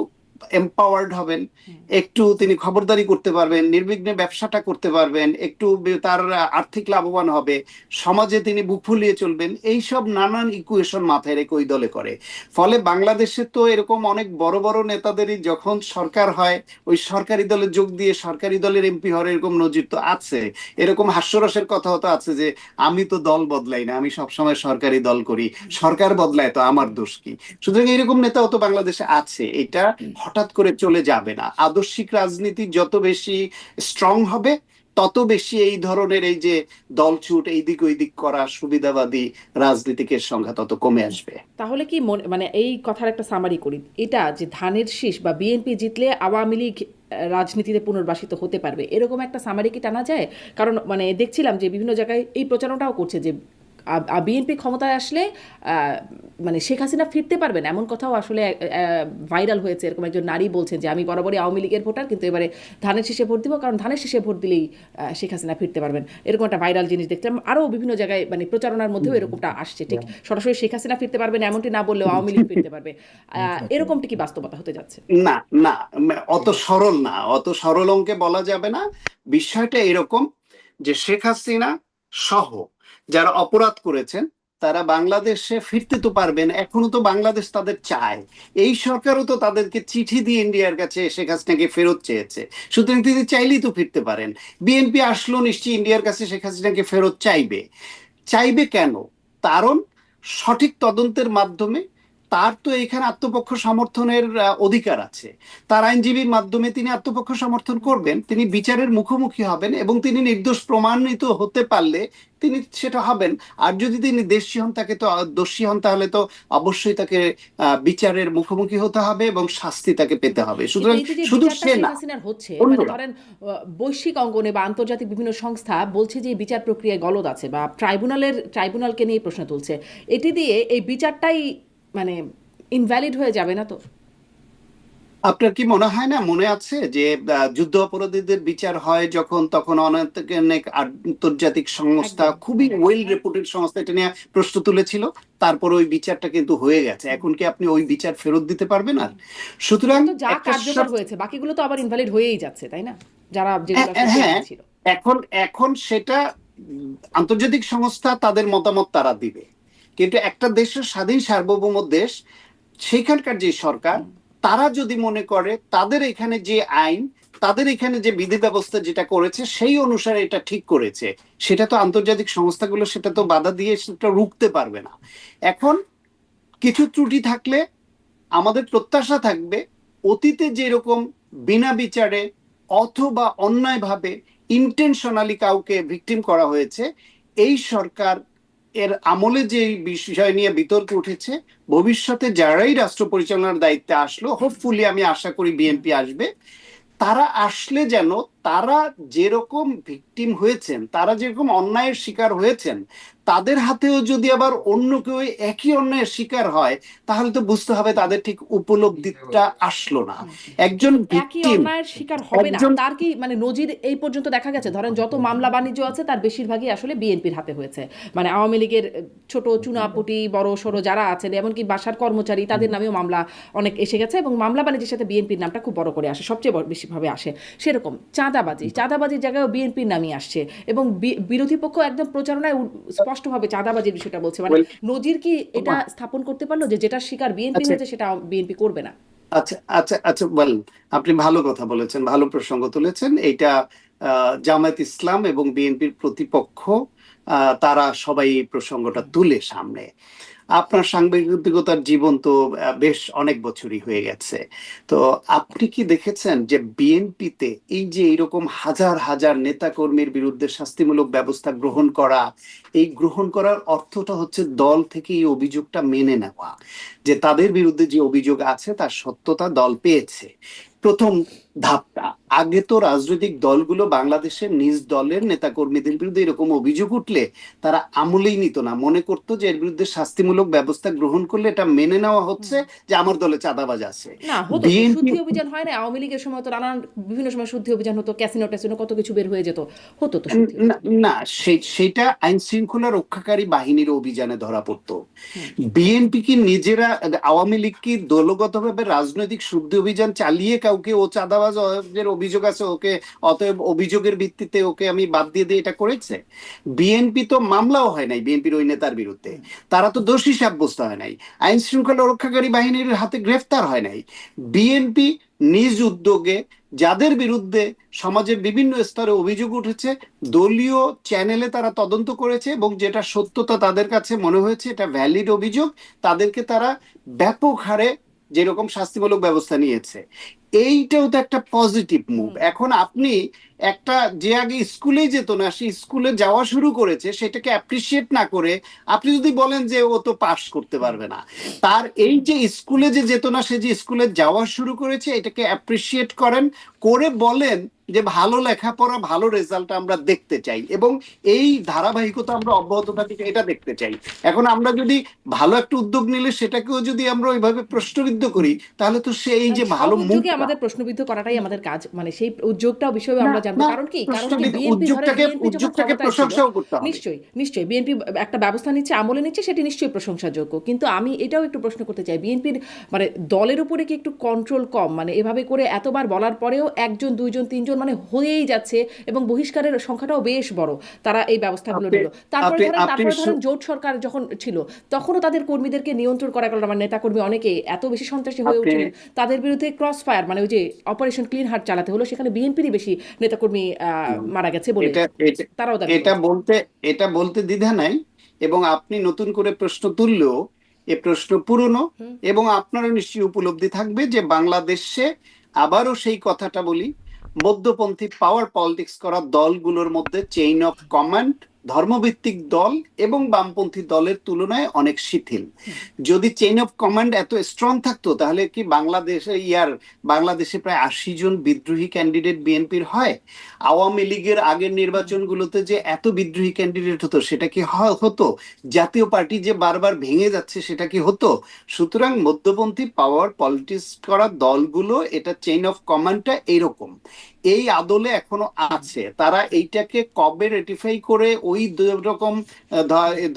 এম্পাওয়ার্ড হবেন, একটু তিনি খবরদারি করতে পারবেন, নির্বিঘ্নে ব্যবসাটা করতে পারবেন, একটু তার আর্থিক লাভবান হবে, সমাজে তিনি বুক ফুলিয়ে চলবেন, এইসব নানান ইকুয়েশন মাথায় রেখে ওই দলে করে। ফলে বাংলাদেশে তো এরকম অনেক বড় বড় নেতাদেরই যখন সরকার হয় ওই সরকারি দলে যোগ দিয়ে সরকারি দলের এমপি হওয়ার এরকম নজির তো আছে। এরকম হাস্যরসের কথাও তো আছে যে আমি তো দল বদলাই না, আমি সবসময় সরকারি দল করি, সরকার বদলায় তো আমার দোষ কি? সুতরাং এরকম নেতাও তো বাংলাদেশে আছে। এটা হঠাৎ করে চলে যাবে না। আদর্শিক রাজনীতি যত বেশি স্ট্রং হবে তত বেশি এই ধরনের এই যে দলছুট, এই দিক ওই দিক করা সুবিধাবাদী রাজনীতিকের সংখ্যা তত কমে আসবে। তাহলে কি মানে এই কথার একটা সামারি করি, এটা যে ধানের শীষ বা বিএনপি জিতলে আওয়ামী লীগ রাজনীতিতে পুনর্বাসিত হতে পারবে, এরকম একটা সামারি কি টানা যায়? কারণ মানে দেখছিলাম যে বিভিন্ন জায়গায় এই প্রচারণাটাও করছে যে বিএনপি ক্ষমতায় আসলে মানে শেখ হাসিনা ফিরতে পারবেন, এমন কথাও আসলে ভাইরাল হয়েছে। এরকম একজন নারী বলছেন যে আমি বরাবরই আওয়ামী লীগের ভোটার, কিন্তু এবারে ধানের শীষে ভোট দিব, কারণ ধানের শীষে ভোট দিলেই শেখ হাসিনা ফিরতে পারবেন। এরকম একটা ভাইরাল জিনিস দেখলাম। আরও বিভিন্ন জায়গায় মানে প্রচারণার মধ্যেও এরকমটা আসছে। ঠিক সরাসরি শেখ হাসিনা ফিরতে পারবেন এমনটি না বললেও আওয়ামী লীগ ফিরতে পারবে, এরকমটি কি বাস্তবতা হতে যাচ্ছে? না, না, অত সরল না, অত সরল অঙ্কে বলা যাবে না। বিষয়টা এরকম যে শেখ হাসিনা সহ যারা অপরাধ করেছেন তারা বাংলাদেশে ফিরতে তো পারবেন, এখনো তো বাংলাদেশ তাদের চায়। এই সরকারও তো তাদেরকে চিঠি দিয়ে ইন্ডিয়ার কাছে শেখ হাসিনাকে ফেরত চেয়েছে, সুতরাং তিনি চাইলেই তো ফিরতে পারেন। বিএনপি আসলো নিশ্চয়ই ইন্ডিয়ার কাছে শেখ হাসিনাকে ফেরত চাইবে। চাইবে কেন? কারণ সঠিক তদন্তের মাধ্যমে তার তো এখানে আত্মপক্ষ সমর্থনের অধিকার আছে। তার আইনজীবীর মাধ্যমে তিনি আত্মপক্ষ সমর্থন করবেন, তিনি বিচারের মুখোমুখি হবেন, এবং তিনি নির্দোষ প্রমাণিত হতে পারলে তিনি সেটা হবেন। আর যদি তিনি দোষী হন, তাকে তো দোষী হন, তাহলে তো অবশ্যই তাকে বিচারের মুখোমুখি হতে হবে এবং শাস্তি তাকে পেতে হবে। সুতরাং শুধু সে না, হচ্ছে মানে ধরেন বৈশ্বিক অঙ্গনে বা আন্তর্জাতিক বিভিন্ন সংস্থা বলছে যে বিচার প্রক্রিয়ায় গলদ আছে বা ট্রাইব্যুনালকে নিয়ে প্রশ্ন তুলছে। এটি দিয়ে এই বিচারটাই মানে ইনভ্যালিড হয়ে যাবে না তো? আপনার কি মনে হয় না, মনে আছে যে যুদ্ধ অপরাধীদের বিচার হয় যখন, তখন অনেক অনেক আন্তর্জাতিক সংস্থা, একদম। খুবই ওয়েল রেপুটেড সংস্থা এটা নিয়ে প্রশ্ন তুলেছিল, তারপর ওই বিচারটা কিন্তু হয়ে গেছে। এখন কি আপনি ওই বিচার ফেরত দিতে পারবেন? আর সুতরাং এটা তো যা একটা কার্যকর হয়েছে বাকিগুলো তো আবার ইনভ্যালিড হয়েই যাচ্ছে, তাই না? যারা যেগুলো হ্যাঁ, আসলে হ্যাঁ, পেন্ডিং ছিল। এখন এখন সেটা আন্তর্জাতিক সংস্থা তাদের মতামত তারা দিবে, কিন্তু একটা দেশের স্বাধীন সার্বভৌম দেশ, সেখানকার যে সরকার, তারা যদি মনে করে তাদের এখানে যে আইন, তাদের এখানে যে বিধি ব্যবস্থা যেটা করেছে সেই অনুসারে এটা ঠিক করেছে, সেটা তো আন্তর্জাতিক সংস্থাগুলো সেটা তো বাধা দিয়ে সেটা রুখতে পারবে না। এখন কিছু ত্রুটি থাকলে আমাদের প্রত্যাশা থাকবে, অতীতে যেরকম বিনা বিচারে অথবা অন্যায়ভাবে ইন্টেনশনালি কাউকে ভিকটিম করা হয়েছে, এই সরকার এর আমলে যে বিষয় নিয়ে বিতর্ক উঠেছে, ভবিষ্যতে যারাই রাষ্ট্র পরিচালনার দায়িত্বে আসলো, হোপফুলি আমি আশা করি বিএনপি আসবে, তারা আসলে যেন তারা যেরকম ভিকটিম হয়েছেন, তারা যেরকম অন্যায়ের শিকার হয়েছেন, তাদের হাতেও যদি আবার অন্য কেউ একই অন্যায়ের শিকার হয়, তাহলে তো বুঝতে হবে তাদের ঠিক উপলব্ধিটা আসলো না। একজন কিন্তু একই ভিকটিম, অন্যায়ের শিকার হবে না একজন তার কি মানে নজির এই পর্যন্ত দেখা গেছে? ধরেন যত মামলা বাণিজ্য আছে তার বেশিরভাগই আসলে বিএনপির হাতে হয়েছে। মানে আওয়ামী লীগের ছোট চুনাপুটি বড় সড়ো যারা আছেন, এমনকি বাসার কর্মচারী, তাদের নামেও মামলা অনেক এসে গেছে, এবং মামলা বাণিজ্যের সাথে বিএনপির নামটা খুব বড় করে আসে, সবচেয়ে বেশিভাবে আসে। সেরকম চাঁদাবাজির জায়গায় বিএনপির নামই আসছে, এবং বিরোধী পক্ষ একদম প্রচারণায় স্পষ্টভাবে চাঁদাবাজির বিষয়টা বলছে। মানে ওয়েল, নজির কি এটা স্থাপন করতে পারলো যে যেটা শিকার বিএনপি আচ্ছা, হয়েছে সেটা বিএনপি করবে না? আচ্ছা, আচ্ছা, আচ্ছা, বল, আপনি ভালো কথা বলেছেন, ভালো প্রসঙ্গ তুলেছেন। এইটা জামায়াত ইসলাম এবং বিএনপির প্রতিপক্ষ, তারা সবাই এই প্রসঙ্গটা তুলে সামনে। আপনার সাংবাদিকতার জীবন তো বেশ অনেক বছরই হয়ে গেছে। তো আপনি কি দেখেছেন যে বিএনপিতে এই যে এরকম হাজার হাজার নেতাকর্মীর বিরুদ্ধে শাস্তিমূলক ব্যবস্থা গ্রহণ করা, এই গ্রহণ করার অর্থটা হচ্ছে দল থেকে এই অভিযোগটা মেনে নেওয়া, যে তাদের বিরুদ্ধে যে অভিযোগ আছে তার সত্যতা দল পেয়েছে। প্রথম ধাপটা, আগে তো রাজনৈতিক দলগুলো বাংলাদেশের নিজ দলের নেতাকর্মীদের বিরুদ্ধে এরকম অভিযোগ উঠলে তারা আমলেই নিত না, মনে করতো যে এর বিরুদ্ধে শাস্তিমূলক ব্যবস্থা গ্রহণ করলে এটা মেনে নেওয়া হচ্ছে যে আমার দলে চাঁদাবাজ আছে। না, হতো তো বিএনপি, শুদ্ধি অভিযান হয় না? আওয়ামী লীগের সময় তো নানান বিভিন্ন সময় শুদ্ধি অভিযান হতো, ক্যাসিনো ট্যাসিনো কত কিছু বের হয়ে যেত, হতো তো শুদ্ধি না, অভিযান। না, সেটা আইন শৃঙ্খলা রক্ষাকারী বাহিনীর অভিযানে ধরা পড়তো। হুম। বিএনপি কি নিজেরা, আওয়ামী লীগ কি দলগতভাবে রাজনৈতিক শুদ্ধি অভিযান চালিয়ে কাউকে ও চাঁদাবাজের অভিযোগ আছে ওকে, অতএব অভিযোগের ভিত্তিতে ওকে আমি বাদ দিয়ে দিয়ে এটা করেছে? বিএনপি তো মামলাও হয় নাই বিএনপির ওই নেতার বিরুদ্ধে, তারা তো দোষী সাব্যস্ত হয় নাই, আইন শৃঙ্খলা রক্ষাকারী বাহিনীর হাতে গ্রেফতার হয় নাই। বিএনপি নিজ উদ্যোগে যাদের বিরুদ্ধে সমাজের বিভিন্ন স্তরে অভিযোগ উঠেছে, দলীয় চ্যানেলে তারা তদন্ত করেছে, এবং যেটা সত্যতা তাদের কাছে মনে হয়েছে এটা ভ্যালিড অভিযোগ, তাদেরকে তারা ব্যাপক হারে যেরকম শাস্তিমূলক ব্যবস্থা নিয়েছে। এইটাও তো একটা পজিটিভ মুভ। এখন আপনি একটা যে আগে স্কুলেই যেত না, সে স্কুলে যাওয়া শুরু করেছে, সেটাকে অ্যাপ্রিসিয়েট না করে আপনি যদি বলেন যে ও তো পাস করতে পারবে না, তার এই যে স্কুলে যে যেত না, সে যে স্কুলে যাওয়া শুরু করেছে, এটাকে অ্যাপ্রিসিয়েট করেন, করে বলেন যে ভালো লেখাপড়া ভালো রেজাল্ট আমরা দেখতে চাই, এবং এই ধারাবাহিকতা আমরা অব্যাহত থাকি এটা দেখতে চাই। এখন আমরা যদি ভালো একটা উদ্যোগ নিলে সেটাকেও যদি আমরা ওইভাবে প্রশ্নবিদ্ধ করি, তাহলে তো সে এই যে সব ভালো উদ্যোগে মুভটা, আমাদের প্রশ্নবিদ্ধ করাটাই আমাদের কাজ, মানে সেই উদ্যোগটাও বিষয়ে না, আমরা জানবো। না, কারণ কি উদ্যোগটাকে বিএনপি যখন উদ্যোগটাকে ক্ষমতায় ছিল, প্রশংসাও করতে হবে। নিশ্চয়ই বিএনপি একটা ব্যবস্থা নিচ্ছে, আমলে নিচ্ছে, সেটি নিশ্চয়ই প্রশংসাযোগ্য। কিন্তু আমি এটাও একটু প্রশ্ন করতে চাই, বিএনপির মানে দলের উপরে কি একটু কন্ট্রোল কম? মানে এভাবে করে এতবার বলার পরেও একজন দুইজন তিনজন মানে হয়েই যাচ্ছে, এবং বহিষ্কারের সংখ্যাটাও বেশ বড়, তারা এই ব্যবস্থাগুলো আপনি নিল। তারপরে আপনি ধরেন আপনি তারপরে ধরেন জোট সরকার যখন ছিল, তখনও তাদের কর্মীদেরকে নিয়ন্ত্রণ করা গেল না। মানে নেতাকর্মী অনেকে এত বেশি সন্ত্রাসী হয়ে আপনি উঠছিলেন, তাদের বিরুদ্ধে ক্রস ফায়ার মানে ওই যে অপারেশন ক্লিন হার্ট চালাতে হলো, সেখানে বিএনপিরই বেশি নেতাকর্মী মারা গেছে বলে এটা এটা তারাও দাবি এটা করছে। বলতে এটা বলতে দ্বিধা নাই, এবং আপনি নতুন করে প্রশ্ন তুললেও এ প্রশ্ন পুরনো, হুম। এবং আপনারও নিশ্চয়ই উপলব্ধি থাকবে যে বাংলাদেশে, আবারও সেই কথাটা বলি, মধ্যপন্থী পাওয়ার পলিটিক্স করা দলগুলোর মধ্যে চেইন অফ কমান্ড ধর্মভিত্তিক দল এবং বামপন্থী দলের তুলনায় অনেক শিথিল। যদি চেইন অফ কমান্ড এত স্ট্রং থাকতো তাহলে কি বাংলাদেশে প্রায় 80 জন বিদ্রোহী ক্যান্ডিডেট বিএনপির হয়? আওয়ামী লীগের আগের নির্বাচনগুলোতে যে এত বিদ্রোহী ক্যান্ডিডেট হতো সেটা কি হতো? জাতীয় পার্টি যে বারবার ভেঙে যাচ্ছে সেটা কি হতো? সুতরাং মধ্যপন্থী পাওয়ার পলিটিক্স করা দলগুলো এটা চেইন অফ কমান্ডটা এইরকম, এই আদলে এখনো আছে। তারা এইটাকে কবে রেটিফাই করে ওই রকম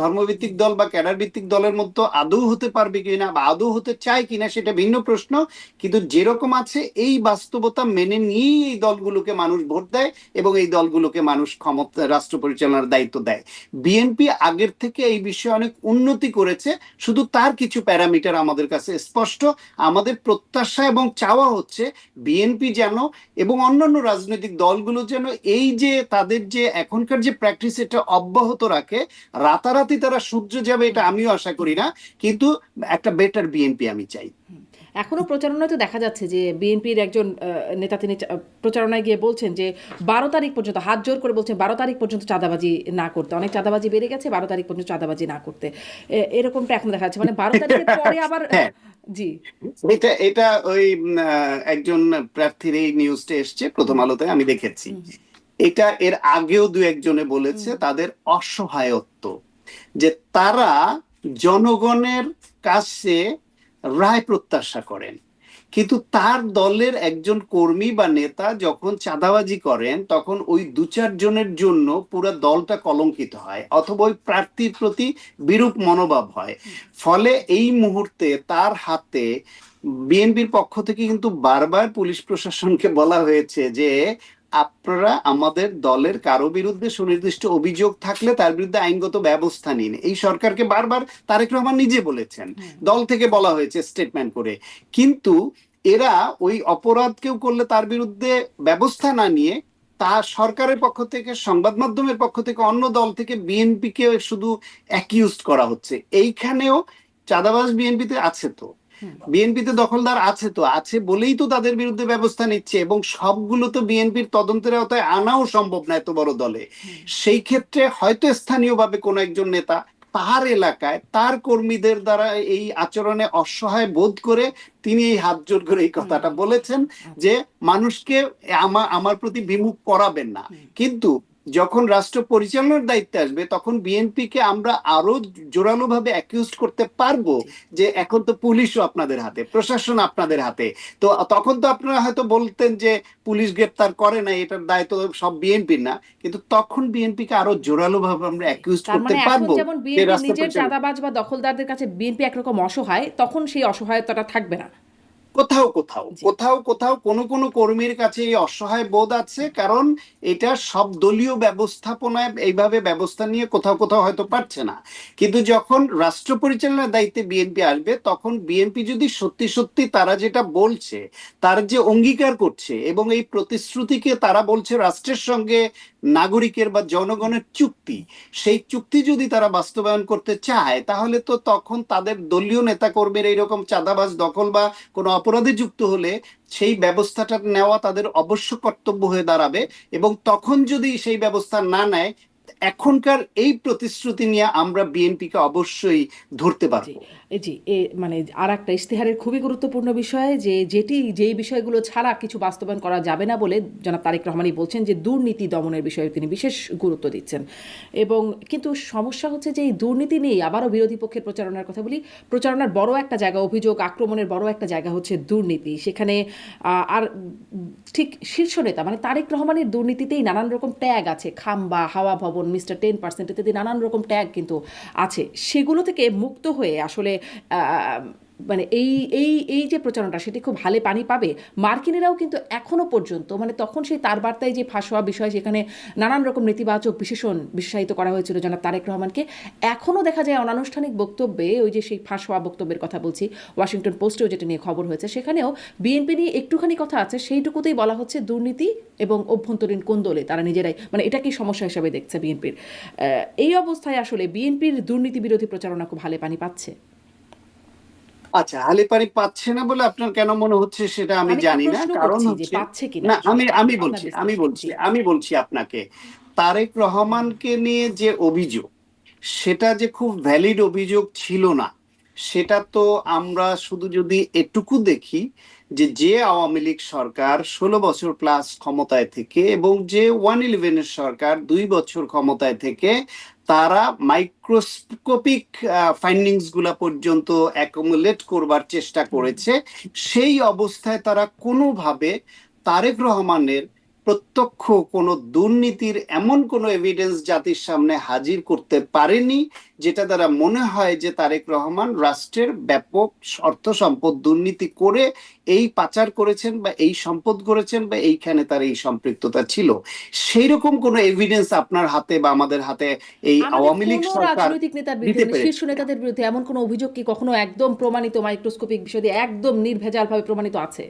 ধর্মভিত্তিক দল বা ক্যাডার ভিত্তিক দলের মধ্যে আদৌ হতে পারবে কিনা বা আদৌ হতে চায় কিনা সেটা ভিন্ন প্রশ্ন। কিন্তু যেরকম আছে এই বাস্তবতা মেনে নিয়েই এই দলগুলোকে মানুষ ভোট দেয় এবং এই দলগুলোকে মানুষ ক্ষমতা রাষ্ট্র পরিচালনার দায়িত্ব দেয়। বিএনপি আগের থেকে এই বিষয়ে অনেক উন্নতি করেছে, শুধু তার কিছু প্যারামিটার আমাদের কাছে স্পষ্ট। আমাদের প্রত্যাশা এবং চাওয়া হচ্ছে বিএনপি যেন এবং অন্যান্য রাজনৈতিক দলগুলো যেন এই যে তাদের যে এখনকার যে প্র্যাকটিস এটা অব্যাহত রাখে। রাতারাতি তারা সূর্য যাবে এটা আমিও আশা করি না, কিন্তু একটা বেটার বিএনপি আমি চাই। এখনো প্রচারণায় তো দেখা যাচ্ছে যে বিএনপির একজন নেতা তিনি প্রচারণায় গিয়ে বলছেন যে 12 তারিখ পর্যন্ত, হাত জোর করে বলছেন 12 তারিখ পর্যন্ত চাঁদাবাজি না করতে, অনেক চাঁদাবাজি বেড়ে গেছে, 12 তারিখ পর্যন্ত চাঁদাবাজি না করতে। এরকমটা এখন দেখা যাচ্ছে, মানে 12 তারিখের পরে আবার হ্যাঁ, জি। এটা এটা ওই একজন প্রার্থীর এই নিউজটা এসছে প্রথম আলোতে, আমি দেখেছি। এটা এর আগেও দু একজনে বলেছে তাদের অসহায়ত্ব, যে তারা জনগণের কাছে রায় প্রত্যাশা করেন, কিন্তু তার দলের একজন কর্মী বা নেতা যখন চাঁদাবাজি করেন তখন ওই 2-4 জনের জন্য পুরো দলটা কলঙ্কিত হয় অথবা ওই প্রার্থীর প্রতি বিরূপ মনোভাব হয়। ফলে এই মুহূর্তে তার হাতে বিএনপির পক্ষ থেকে কিন্তু বারবার পুলিশ প্রশাসনকে বলা হয়েছে যে আপনারা আমাদের দলের কারো বিরুদ্ধে সুনির্দিষ্ট অভিযোগ থাকলে তার বিরুদ্ধে আইনগত ব্যবস্থা নিন। এই সরকারকে বারবার তারেক রহমান নিজে বলেছেন, দল থেকে বলা হয়েছে স্টেটমেন্ট করে। কিন্তু এরা ওই অপরাধ কেউ করলে তার বিরুদ্ধে ব্যবস্থা না নিয়ে তা সরকারের পক্ষ থেকে, সংবাদ মাধ্যমের পক্ষ থেকে, অন্য দল থেকে বিএনপি কে শুধু অ্যাকিউজড করা হচ্ছে। এইখানেও চাঁদাবাজ বিএনপিতে আছে, তো বিএনপিতে দখলদার আছে, তো আছে বলেই তো তাদের বিরুদ্ধে ব্যবস্থা নিচ্ছে, এবং সবগুলো তো বিএনপির তদন্তের আওতায় আনাও সম্ভব না এত বড় দলে। সেই ক্ষেত্রে হয়তো স্থানীয়ভাবে কোনো একজন নেতা তার এলাকায় তার কর্মীদের দ্বারা এই আচরণে অসহায় বোধ করে তিনি এই হাত জোর করে এই কথাটা বলেছেন যে মানুষকে আমার প্রতি বিমুখ করাবেন না। কিন্তু যখন রাষ্ট্র পরিচালনার দায়িত্বে আসবে তখন বিএনপি কে আমরা আরো জোরালো ভাবে অ্যাকিউজ করতে পারবো যে এখন তো পুলিশও আপনাদের হাতে, প্রশাসন আপনাদের হাতে। তো তখন তো আপনারা হয়তো বলতেন যে পুলিশ গ্রেপ্তার করে না, এটার দায় তো সব বিএনপির না, কিন্তু তখন বিএনপি কে আরো জোরালো ভাবে আমরা অ্যাকিউজ তার করতে মানে এখন পারবো যেমন যে বিএনপি রাষ্ট্র নিজের পরিচালনা। চাঁদাবাজ বা দখলদারদের কাছে বিএনপি একরকম অসহায়, তখন সেই অসহায়তাটা থাকবে না। কোথাও কোথাও জি। কোথাও কোথাও কোনো কোনো কর্মীর কাছে এই অসহায় বোধ আছে, কারণ এটা সব দলীয় ব্যবস্থাপনায় এইভাবে ব্যবস্থা নিয়ে কোথাও কোথাও হয়তো পারছে না। কিন্তু যখন রাষ্ট্র পরিচালনার দায়িত্বে বিএনপি আসবে তখন বিএনপি যদি সত্যি সত্যি তারা যেটা বলছে, তার যে অঙ্গীকার করছে এবং এই প্রতিশ্রুতিকে তারা বলছে রাষ্ট্রের সঙ্গে নাগরিকের বা জনগণের চুক্তি, সেই চুক্তি যদি তারা বাস্তবায়ন করতে চায় তাহলে তো তখন তাদের দলীয় নেতা কর্মীর এইরকম চাঁদাবাজ, দখল বা কোনো অপরাধে যুক্ত হলে সেই ব্যবস্থাটা নেওয়া তাদের অবশ্য কর্তব্য হয়ে দাঁড়াবে। এবং তখন যদি সেই ব্যবস্থা না নেয়, এখনকার এই প্রতিশ্রুতি নিয়ে আমরা বিএনপি কে অবশ্যই ধরতে জি পারবো। জি মানে আর একটা ইশতেহারের খুবই গুরুত্বপূর্ণ বিষয় যে যেই বিষয়গুলো ছাড়া কিছু বাস্তবায়ন করা যাবে না বলে জনাব তারেক রহমানই বলছেন যে দুর্নীতি দমনের বিষয়ে তিনি বিশেষ গুরুত্ব দিচ্ছেন। এবং কিন্তু সমস্যা হচ্ছে যে এই দুর্নীতি নিয়ে আবারও বিরোধী পক্ষের প্রচারণার কথা বলি, প্রচারণার বড় একটা জায়গা, অভিযোগ আক্রমণের বড় একটা জায়গা হচ্ছে দুর্নীতি। সেখানে আর ঠিক শীর্ষ নেতা মানে তারেক রহমানের দুর্নীতিতেই নানান রকম ট্যাগ আছে, খাম্বা, হাওয়া ভবন, মিস্টার 10% ইত্যাদি নানান রকম ট্যাগ কিন্তু আছে। সেগুলো থেকে মুক্ত হয়ে আসলে মানে এই এই এই যে প্রচারণাটা সেটি খুব ভালে পানি পাবে। মার্কিনেরাও কিন্তু এখনো পর্যন্ত মানে তখন সেই তার বার্তায় যে ফাঁস হওয়া বিষয়, সেখানে নানান রকম নেতিবাচক বিশেষণ বিশেষায়িত করা হয়েছিল জনাব তারেক রহমানকে। এখনও দেখা যায় অনানুষ্ঠানিক বক্তব্যে ওই যে সেই ফাঁস হওয়া বক্তব্যের কথা বলছি, ওয়াশিংটন পোস্টেও যেটা নিয়ে খবর হয়েছে, সেখানেও বিএনপি নিয়ে একটুখানি কথা আছে, সেইটুকুতেই বলা হচ্ছে দুর্নীতি এবং অভ্যন্তরীণ কোন্দলে তারা নিজেরাই মানে এটাকেই সমস্যা হিসাবে দেখছে বিএনপির। এই অবস্থায় আসলে বিএনপির দুর্নীতি বিরোধী প্রচারণা খুব ভালে পানি পাচ্ছে। আচ্ছা, হালিপারি পাচ্ছে না বলে আপনার কেন মনে হচ্ছে সেটা আমি আমি একটু জানি না, প্রশ্ন কারণ করছি যে হচ্ছে, পাচ্ছে কিনা না আসলে আমি আপনার বলছি আমি বিশ্লেষণ। বলছি জি। আমি বলছি আপনাকে, তারেক রহমানকে নিয়ে যে অভিযোগ, সেটা যে খুব ভ্যালিড অভিযোগ ছিল না, সেটা তো আমরা শুধু যদি এটুকু দেখি যে যে আওয়ামী লীগ সরকার 16 বছর প্লাস ক্ষমতায় থেকে এবং যে 111-এর সরকার 2 বছর ক্ষমতায় থেকে তারা মাইক্রোস্কোপিক ফাইন্ডিংস গুলা পর্যন্ত অ্যাকুমুলেট করবার চেষ্টা করেছে, সেই অবস্থায় তারা কোনোভাবে তারেক রহমানের প্রত্যক্ষ কোনো দুর্নীতির এমন কোনো এভিডেন্স জাতির সামনে হাজির করতে পারেনি, যেটা দ্বারা মনে হয় যে তারেক রহমান রাষ্ট্রের ব্যাপক অর্থ সম্পদ দুর্নীতি করে এই পাচার করেছেন বা এই সম্পদ করেছেন বা এইখানে তার এই সম্পৃক্ততা ছিল। সেই রকম কোনো এভিডেন্স আপনার হাতে বা আমাদের হাতে এই আমাদের আওয়ামী লীগ কোনো সরকার রাজনৈতিক নেতার বিরুদ্ধে দিতে মানে শীর্ষ পেরেছে কিনা? নেতাদের বিরুদ্ধে এমন কোনো অভিযোগ কি কখনো একদম প্রমাণিত মাইক্রোস্কোপিক বিষয় দিয়ে একদম নির্ভেজাল ভাবে প্রমাণিত আছে?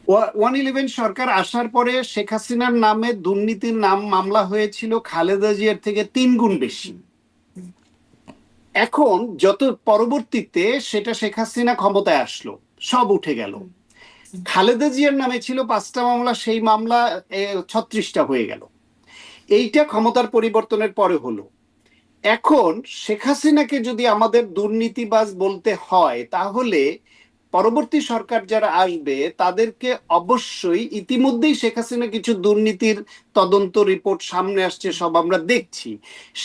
111 সরকার আসার পরে শেখ হাসিনার নামে দুর্নীতির নাম মামলা হয়েছিল খালেদা জিয়ার থেকে 3 গুণ বেশি। এখন যত পরবর্তীতে সেটা শেখ হাসিনা ক্ষমতায় আসলো, সব উঠে গেল। খালেদা জিয়ার নামে ছিল 5টা মামলা, সেই মামলা 36টা হয়ে গেল। এইটা ক্ষমতার পরিবর্তনের পরে হলো। এখন শেখ হাসিনাকে যদি আমাদের দুর্নীতিবাজ বলতে হয়, তাহলে পরবর্তী সরকার যারা আসবে তাদেরকে অবশ্যই, ইতিমধ্যেই শেখ হাসিনা কিছু দুর্নীতির তদন্ত রিপোর্ট সামনে আসছে, সব আমরা দেখছি,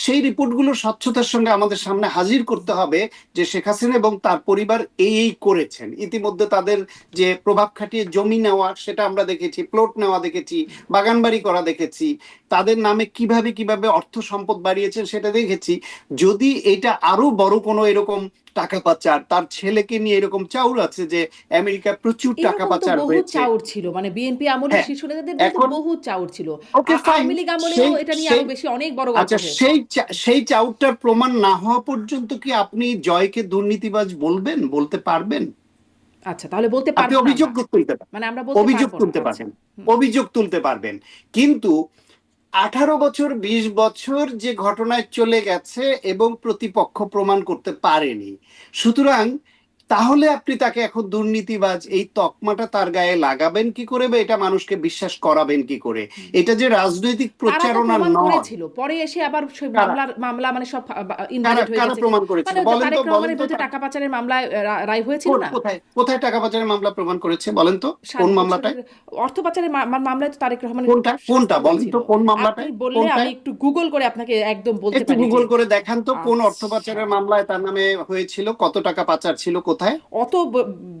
সেই রিপোর্টগুলো স্বচ্ছতার সঙ্গে আমাদের সামনে হাজির করতে হবে যে শেখ হাসিনা এবং তার পরিবার এই করেছেন। ইতিমধ্যে তাদের যে প্রভাব খাটিয়ে জমি নেওয়া সেটা আমরা দেখেছি, প্লট নেওয়া দেখেছি, বাগানবাড়ি করা দেখেছি, তাদের নামে কিভাবে কিভাবে অর্থ সম্পদ বাড়িয়েছেন সেটা দেখেছি। যদি এটা আরো বড় কোনো এরকম টাকা পাচার, তার ছেলেকে নিয়ে এরকম চাউর আছে যে আমেরিকায় প্রচুর টাকা এরকম তো পাচার বহু হয়েছে। চাউর ছিল, মানে বিএনপি আমলের হ্যাঁ, শীর্ষ নেতাদের বিরুদ্ধে এখন বহু চাউর ছিল। ওকে ফাইন, আওয়ামী লীগ আমলেও সেই এটা নিয়ে সেই আরো বেশি অনেক বড় গল্প আচ্ছা, হয়েছে। সেই চাউরটার প্রমাণ না হওয়া পর্যন্ত কি আপনি জয়কে দুর্নীতিবাজ বলবেন, বলতে পারবেন? আচ্ছা, তাহলে বলতে আপনি পারবো না অভিযোগ আমরা, তুলতে পারেন, মানে আমরা বলতে অভিযোগ পারবো না। তুলতে আচ্ছা। পারবেন, অভিযোগ তুলতে পারবেন, কিন্তু 18 বছর 20 বছর যে ঘটনায় চলে গেছে এবং প্রতিপক্ষ প্রমাণ করতে পারেনি, সুতরাং তাহলে আপনি তাকে এখন দুর্নীতিবাজ এই তকমাটা তার গায়ে লাগাবেন কি করে, বা এটা মানুষকে বিশ্বাস করাবেন কি করে? এটা যে রাজনৈতিক তারা তো প্রচারণা প্রমাণ নয়। করেছিল, পরে এসে আবার সেই কারা মামলা মানে সব কারা ইনভ্যালিড হয়ে কারা গেছে। প্রমাণ করেছিল মানে ওই যে বলেন তো, তারেক বলেন রহমানের তো বিরুদ্ধে টাকা পাচারের মামলায় রায় হয়েছিল না? কোথায় কোথায় টাকা পাচারের মামলা প্রমাণ করেছে বলেন তো, 7 কোন মামলাটায়? বছরের অর্থ পাচারের মামলায় তো তারেক রহমানের কোনটা কোনটা শাস্তি বলেন হয়েছিল। তো, কোন আপনি মামলাটায়, বললে আমি কোনটায়? একটু গুগল করে আপনাকে একদম বলতে একটু পারি যে। গুগল করে দেখান তো, কোন অর্থ আচ্ছা, পাচারের মামলায় তার নামে হয়েছিল, কত টাকা পাচার ছিল, কোথায়? অত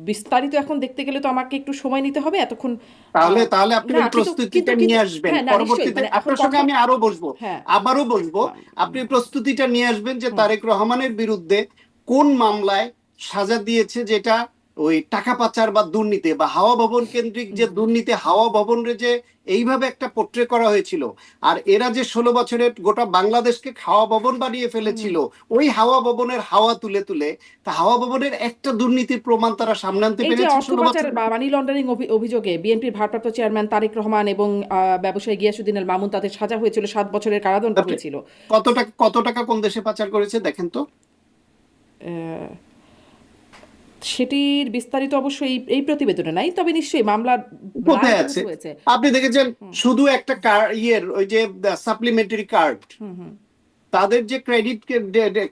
বিস্তারিত এখন দেখতে গেলে তো আমাকে একটু সময় নিতে হবে এতক্ষণ। তাহলে আহ, তাহলে আপনি না ওই কিন্তু কিন্তু প্রস্তুতিটা কিন্তু নিয়ে আসবেন হ্যাঁ, না নিশ্চয়ই, পরবর্তীতে, মানে এখন আপনার সঙ্গে কথা। আমি আরো বসবো, হ্যাঁ। আবারও বসবো। আম, আপনি প্রস্তুতিটা নিয়ে আসবেন যে হুম। তারেক রহমানের বিরুদ্ধে কোন মামলায় সাজা দিয়েছে, যেটা ওই টাকা পাচার বা দুর্নীতি বা হাওয়া ভবন কেন্দ্রিক যে দুর্নীতি, হাওয়া ভবনের যে এইভাবে একটা পোট্রে করা হয়েছিল, আর এরা যে 16 বছরের গোটা বাংলাদেশকে হাওয়া ভবন বানিয়ে ফেলেছিল, ওই হাওয়া ভবনের হাওয়া তুলে তুলে, তা হাওয়া ভবনের একটা দুর্নীতির প্রমাণ তারা সামনে আনতে এই যে পেরেছে অর্থ 16 পাচার বছর? বা মানি লন্ডারিং অভিযোগে বিএনপির ভারপ্রাপ্ত চেয়ারম্যান তারেক রহমান এবং ব্যবসায়ী গিয়াসউদ্দিন আল মামুন, তাদের সাজা হয়েছিল 7 বছরের কারাদণ্ড হয়েছিল। কত টাকা কোন দেশে পাচার করেছে দেখেন তো। আহ, সেটির বিস্তারিত অবশ্যই এই প্রতিবেদনে নাই, তবে নিশ্চয়ই মামলার রায় কোথায় যেহেতু আছে? হয়েছে। আপনি দেখেছেন শুধু একটা ইয়ের ওই যে সাপ্লিমেন্টারি কার্ড, তাদের যে ক্রেডিট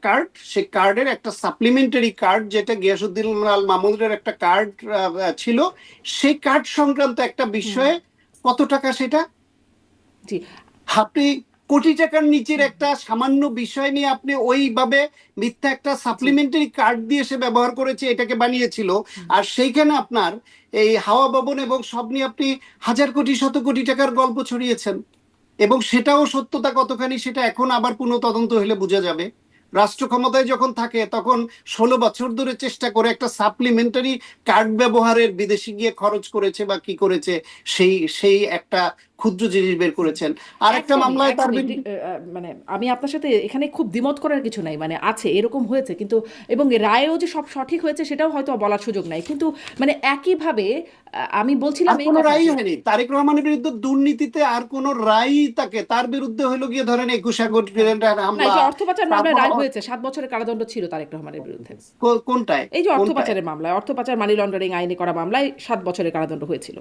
কার্ড, সেই কার্ডের একটা সাপ্লিমেন্টারি কার্ড, যেটা গিয়াসউদ্দিন আল মামুনের একটা কার্ড ছিল, সেই কার্ড সংক্রান্ত একটা বিষয়ে কত টাকা সেটা? জি। আপনি কোটি টাকার নিচের একটা সামান্য বিষয় নিয়ে আপনি ওইভাবে মিথ্যা একটা জি। সাপ্লিমেন্টারি কার্ড দিয়ে সে ব্যবহার করেছে, এটাকে বানিয়েছিল। আর সেইখানে আপনার এই হাওয়া ভবন এবং সব নিয়ে আপনি হাজার কোটি শত কোটি টাকার গল্প ছড়িয়েছেন, এবং সেটাও সত্যতা কতখানি সেটা এখন আবার পুনঃ তদন্ত হলে বোঝা যাবে। রাষ্ট্র ক্ষমতায় যখন থাকে তখন 16 বছর ধরে চেষ্টা করে একটা সাপ্লিমেন্টারি কার্ড ব্যবহারের, বিদেশে গিয়ে খরচ করেছে বা কি করেছে, সেই সেই একটা ক্ষুদ্র জিনিস বের করেছেন। আর একটা একদমই মামলায় তার একদমই বিরুদ্ধে মানে আমি আপনার সাথে এখানে খুব দ্বিমত করার কিছু নাই, মানে আছে এরকম হয়েছে, কিন্তু এবং রায়েও যে সব সঠিক হয়েছে সেটাও হয়তো বলার সুযোগ নাই, কিন্তু মানে একইভাবে আমি বলছিলাম আর এই কোনো কথা রায়ই যে হয়নি তারেক রহমানের বিরুদ্ধে দুর্নীতিতে, আর কোনো রায় তাকে, তার বিরুদ্ধে হলো গিয়ে ধরেন 21 আগস্ট হ্যাঁ, না হামলা, এই যে অর্থ পাচার মামলায় তারপর রায় হয়েছে, 7 বছরের কারাদণ্ড ছিল তারেক রহমানের বিরুদ্ধে। কোনটায়? এই যে অর্থ কোনটায়? পাচারের মামলায়, অর্থ পাচার মানি লন্ডারিং আইনে করা মামলায় 7 বছরের কারাদণ্ড হয়েছিল।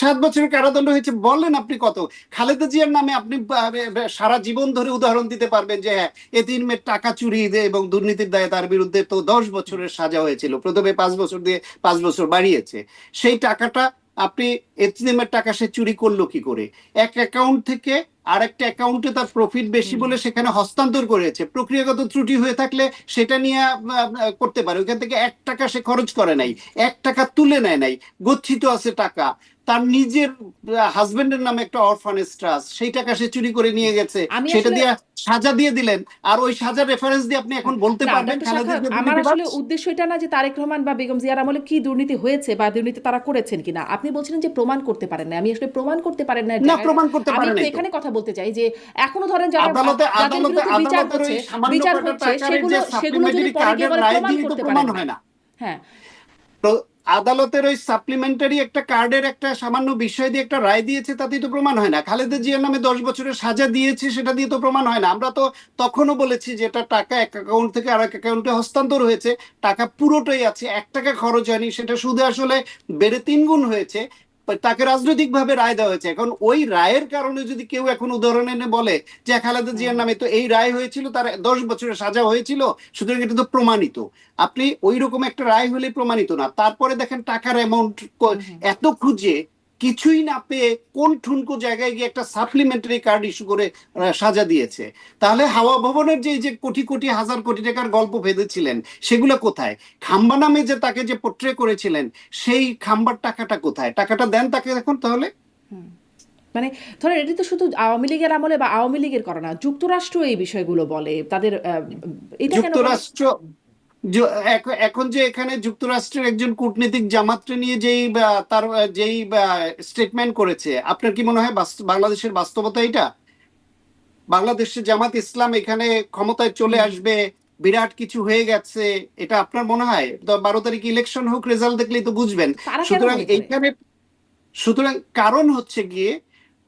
7 বছরের কারাদণ্ড হয়েছে বলেন আপনি কত? খালেদা জিয়ার নামে আপনি সারা জীবন ধরে উদাহরণ দিতে পারবেন যে হ্যাঁ, এতিম মেয়ের টাকা চুরি এবং দুর্নীতির দায়ে তার বিরুদ্ধে তো 10 বছরের সাজা হয়েছিল, প্রথমে 5 বছর দিয়ে 5 বছর বাড়িয়েছে। সেই টাকাটা আপনি, এতিমের টাকা সে চুরি করলো কি করে? এক অ্যাকাউন্ট থেকে আরেকটা অ্যাকাউন্টে তার প্রফিট বেশি বলে সেখানে হস্তান্তর করেছে। প্রক্রিয়াগত ত্রুটি হয়ে থাকলে সেটা নিয়ে করতে পারে। ওইখান থেকে 1 টাকা সে খরচ করে নাই, 1 টাকা তুলে নেয় নাই, গচ্ছিত আছে টাকা। তার নিজের হাজবেন্ডের নামে একটা অরফানেজ ট্রাস্ট, সেই টাকা সে চুরি করে নিয়ে গেছে, আমি সেটা আসলে দিয়ে সাজা দিয়ে দিলেন। আর ওই সাজার রেফারেন্স দিয়ে আপনি এখন বলতে না পারবেন ডক্টর খালেদা সাখাওয়াত, জিয়া আমার দুর্নীতিবাজ? আসলে উদ্দেশ্য এটা না যে তারেক রহমান বা বেগম জিয়ার আমলে কি দুর্নীতি হয়েছে বা দুর্নীতি তারা করেছেন কিনা। আপনি বলছিলেন যে প্রমাণ করতে পারেন না, আমি আসলে প্রমাণ করতে পারেন না না, প্রমাণ করতে আমি পারে একটু নাই তো। এখানে কথা বলতে চাই যে এখনো ধরেন যারা আদালতে যাদের আদালতে বিরুদ্ধে বিচার আদালতের হচ্ছে ওই সামান্য বিচার কটা হচ্ছে টাকার যে সেগুলো যদি সাপ্লিমেন্টারি পরে গিয়ে কার্ডের বলে রায় প্রমাণ দিয়ে তো করতে প্রমাণ পারেন হয় নাই। না। হ্যাঁ, তো আদালতের ওই সাপ্লিমেন্টারি একটা কার্ডের একটা সামান্য বিষয় দিয়ে একটা রায় দিয়েছে, তাতেই তো প্রমাণ হয় না। খালেদা জিয়ার নামে 10 বছরের সাজা দিয়েছে, সেটা দিয়ে তো প্রমাণ হয় না। আমরা তো তখনও বলেছি যে এটা টাকা এক অ্যাকাউন্ট থেকে আরেক অ্যাকাউন্টে হস্তান্তর হয়েছে, টাকা পুরোটাই আছে, 1 টাকা খরচ হয়নি, সেটা সুদে আসলে বেড়ে 3 গুণ হয়েছে। তাকে রাজনৈতিকভাবে রায় দেওয়া হয়েছে। এখন ওই রায়ের কারণে যদি কেউ এখন উদাহরণ এনে বলে যে খালেদা জিয়ার নামে তো এই রায় হয়েছিল, তার 10 বছরের সাজা হয়েছিল, সুতরাং এটা তো প্রমাণিত। আপনি ওই রকম একটা রায় হলে প্রমাণিত না। তারপরে দেখেন টাকার অ্যামাউন্ট এত খুঁজে কিছুই না পেয়ে কোন ঠুনকো জায়গায় গিয়ে একটা সাপ্লিমেন্টারি কার্ড ইস্যু করে সাজা দিয়েছে। তাহলে হাওয়া ভবনের যে যে কোটি কোটি হাজার কোটি টাকার গল্প ভেবেছিলেন, সেগুলো কোথায়? খাম্বা নামে যে তাকে যে পোট্রে করেছিলেন, সেই খাম্বার টাকাটা কোথায়? টাকাটা দেন তাকে এখন তাহলে। মানে ধরেন এটি তো শুধু আওয়ামী লীগের আমলে বা আওয়ামী লীগের করে না, যুক্তরাষ্ট্র এই বিষয়গুলো বলে তাদের এটা কেন বলে? যুক্তরাষ্ট্র এখন যে এখানে যুক্তরাষ্ট্রের একজন কূটনীতিক জামাতকে নিয়ে তার যেই স্টেটমেন্ট করেছে, আপনার কি মনে হয় বাংলাদেশের বাস্তবতা এটা? বাংলাদেশের জামাত ইসলাম এখানে ক্ষমতায় চলে আসবে, বিরাট কিছু হয়ে গেছে, এটা আপনার মনে হয়? 12 তারিখ ইলেকশন হোক, রেজাল্ট দেখলেই তো বুঝবেন। তারা কেন সুতরাং মনে করে? এইখানে কারণ হচ্ছে গিয়ে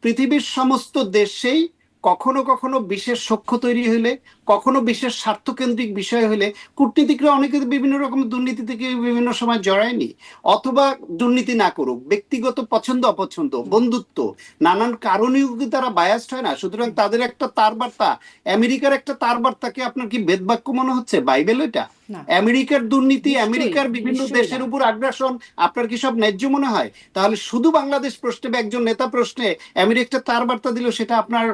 পৃথিবীর সমস্ত দেশেই কখনো কখনো বিশেষ সখ্য তৈরি হলে, কখনো বিশেষ স্বার্থকেন্দ্রিক বিষয় হলে কূটনীতিকরা অনেকে বিভিন্ন রকম দুর্নীতি থেকে বিভিন্ন সময় জড়ায়নি। অথবা দুর্নীতি না করুক, ব্যক্তিগত পছন্দ অপছন্দ, বন্ধুত্ব, নানান কারণেও কি তারা বায়াসড হয় না? সুতরাং তাদের একটা তার বার্তা, আমেরিকার একটা তার বার্তাকে আপনার কি বেদবাক্য মনে হচ্ছে? বাইবেল এটা? না, আমেরিকার দুর্নীতি, নিশ্চয়ই আমেরিকার বিভিন্ন নিশ্চয়ই দেশের না। উপর আগ্রাসন আপনার কি সব ন্যায্য মনে হয়? তাহলে শুধু বাংলাদেশ প্রশ্নে বা একজন নেতা প্রশ্নে আমেরিকা তার বার্তা দিল, সেটা আপনার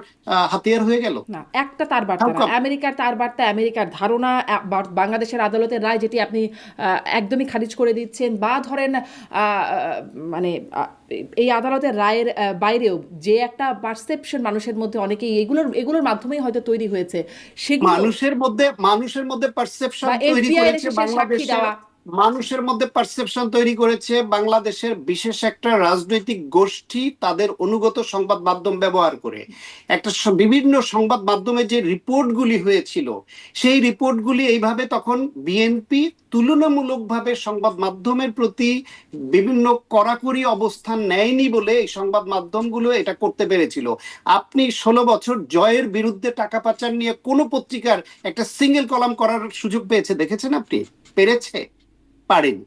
হাতিয়ার হয়ে গেল? না, একটা তার বার্তা হাউ না, কাম? আমেরিকার তার বার্তা, আমেরিকার ধারণা, বাংলাদেশের আদালতের রায় যেটি আপনি একদমই খারিজ করে দিচ্ছেন, বা ধরেন মানে এই আদালতের রায়ের বাইরেও যে একটা পারসেপশন মানুষের মধ্যে অনেকেই এগুলোর মাধ্যমেই হয়তো তৈরি হয়েছে, সেগুলো মানুষের মধ্যে পারসেপশন বা তৈরি এফবিআই এর করেছে এসে সে সাক্ষী বাংলাদেশের, দেওয়া। মানুষের মধ্যে পারসেপশন তৈরি করেছে বাংলাদেশের বিশেষ একটা রাজনৈতিক গোষ্ঠী তাদের অনুগত সংবাদ মাধ্যম ব্যবহার করে। বিভিন্ন সংবাদ মাধ্যমে যে রিপোর্টগুলি হয়েছিল, সেই রিপোর্টগুলি এইভাবে তখন বিএনপি তুলনামূলকভাবে সংবাদ মাধ্যমের প্রতি বিভিন্ন কড়াকড়ি অবস্থান নেয়নি বলে এই সংবাদ মাধ্যমগুলো এটা করতে পেরেছিল। আপনি 16 বছর জয়ের বিরুদ্ধে টাকা পাচার নিয়ে কোন পত্রিকার একটা সিঙ্গেল কলাম করার সুযোগ পেয়েছে দেখেছেন আপনি? পেরেছে? পারেনি।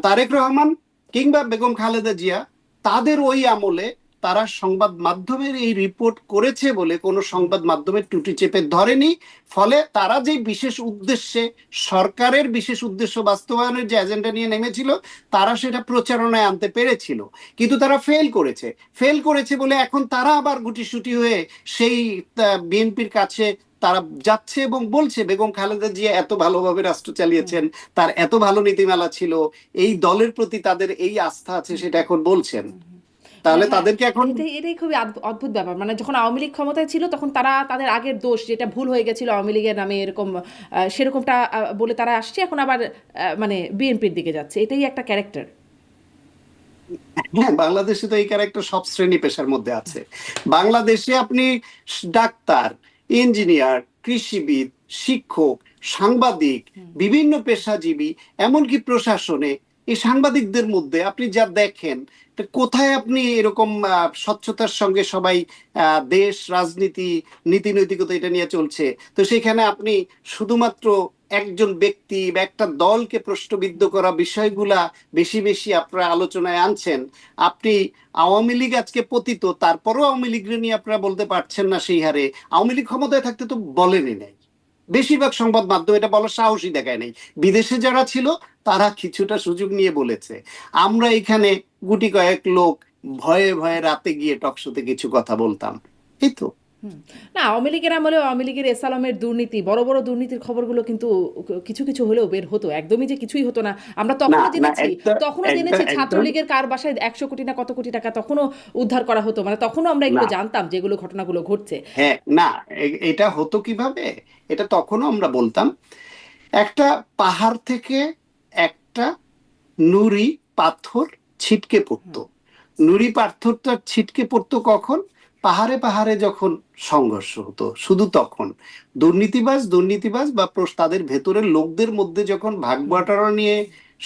তারেক রহমান কিংবা বেগম খালেদা জিয়া তাদের ওই আমলে তারা সংবাদ মাধ্যমের এই রিপোর্ট করেছে বলে কোনো সংবাদ মাধ্যমের টুটি চেপে ধরেনি। ফলে তারা যে বিশেষ উদ্দেশ্যে, সরকারের বিশেষ উদ্দেশ্য বাস্তবায়নের যে এজেন্ডা নিয়ে নেমেছিল, তারা সেটা প্রচারণায় আনতে পেরেছিল। কিন্তু তারা ফেল করেছে বলে এখন তারা আবার গুটিসুটি হয়ে সেই বিএনপির কাছে তারা যাচ্ছে এবং বলছে বেগম খালেদা জিয়া এত ভালোভাবে রাষ্ট্র চালিয়েছেন, তার এত ভালো নীতিমালা ছিল, এই দলের প্রতি তাদের এই আস্থা আছে, সেটা এখন বলছেন। তাহলে হ্যাঁ, তাদেরকে এখন এটাই খুবই অদ্ভুত ব্যাপার। মানে যখন আওয়ামী লীগ ক্ষমতায় ছিল তখন তারা তাদের আগের দোষ, যেটা ভুল হয়ে গেছিল আওয়ামী লীগের নামে এরকম সেরকমটা বলে তারা আসছে, এখন আবার মানে বিএনপির দিকে যাচ্ছে। এটাই একটা ক্যারেক্টার। হ্যাঁ, বাংলাদেশে তো এই ক্যারেক্টার সব শ্রেণী পেশার মধ্যে আছে। বাংলাদেশে আপনি ডাক্তার, ইঞ্জিনিয়ার, কৃষিবিদ, শিক্ষক, সাংবাদিক, বিভিন্ন পেশাজীবী, এমনকি প্রশাসনে এই সাংবাদিকদের মধ্যে আপনি যা দেখেন, তা কোথায় আপনি এরকম স্বচ্ছতার সঙ্গে সবাই দেশ, রাজনীতি, নীতি নৈতিকতা এটা নিয়ে চলছে, তো সেখানে আপনি শুধুমাত্র একজন ব্যক্তি বা একটা দলকে প্রশ্নবিদ্ধ করা বিষয়গুলা বেশি বেশি আপনারা আলোচনায় আনছেন। আপনি আওয়ামী লীগ আজকে পতিত, তারপরও আওয়ামী লীগ নিয়ে আপনারা বলতে পারছেন না সেই হারে। আওয়ামী লীগ ক্ষমতায় থাকতে তো বলেনই নাই, বেশিরভাগ সংবাদ মাধ্যম এটা বলার সাহসই দেখায় নাই। বিদেশে যারা ছিল তারা কিছুটা সুযোগ নিয়ে বলেছে। আমরা এখানে গুটি কয়েক লোক ভয়ে ভয়ে রাতে গিয়ে টকশোতে কিছু কথা বলতাম, এই তো। হুম। না, আওয়ামী লীগের আমলেও আওয়ামী লীগের এসালামের দুর্নীতি, বড় বড় দুর্নীতির খবরগুলো কিন্তু কিছু কিছু হলেও বের হতো, একদমই যে কিছুই হতো না। আমরা না তখনও না, জেনেছি, একদম তখনও একদম জেনেছি একদম ছাত্রলীগের কার বাসায় 100 কোটি না কত কোটি টাকা তখনও উদ্ধার করা হতো, মানে তখনও আমরা এগুলো না। জানতাম যেগুলো ঘটনাগুলো ঘটছে। হ্যাঁ, না, এটা হতো কিভাবে, এটা তখনও আমরা বলতাম। একটা পাহাড় থেকে একটা নুড়ি পাথর ছিটকে পড়তো। নুড়ি পাথরটা ছিটকে পড়তো কখন? পাহাড়ে পাহাড়ে যখন সংঘর্ষ হতো, শুধু তখন। দুর্নীতিবাজ দুর্নীতিবাজ বা তাদের ভেতরের লোকদের মধ্যে যখন ভাগ বাটোয়ারা নিয়ে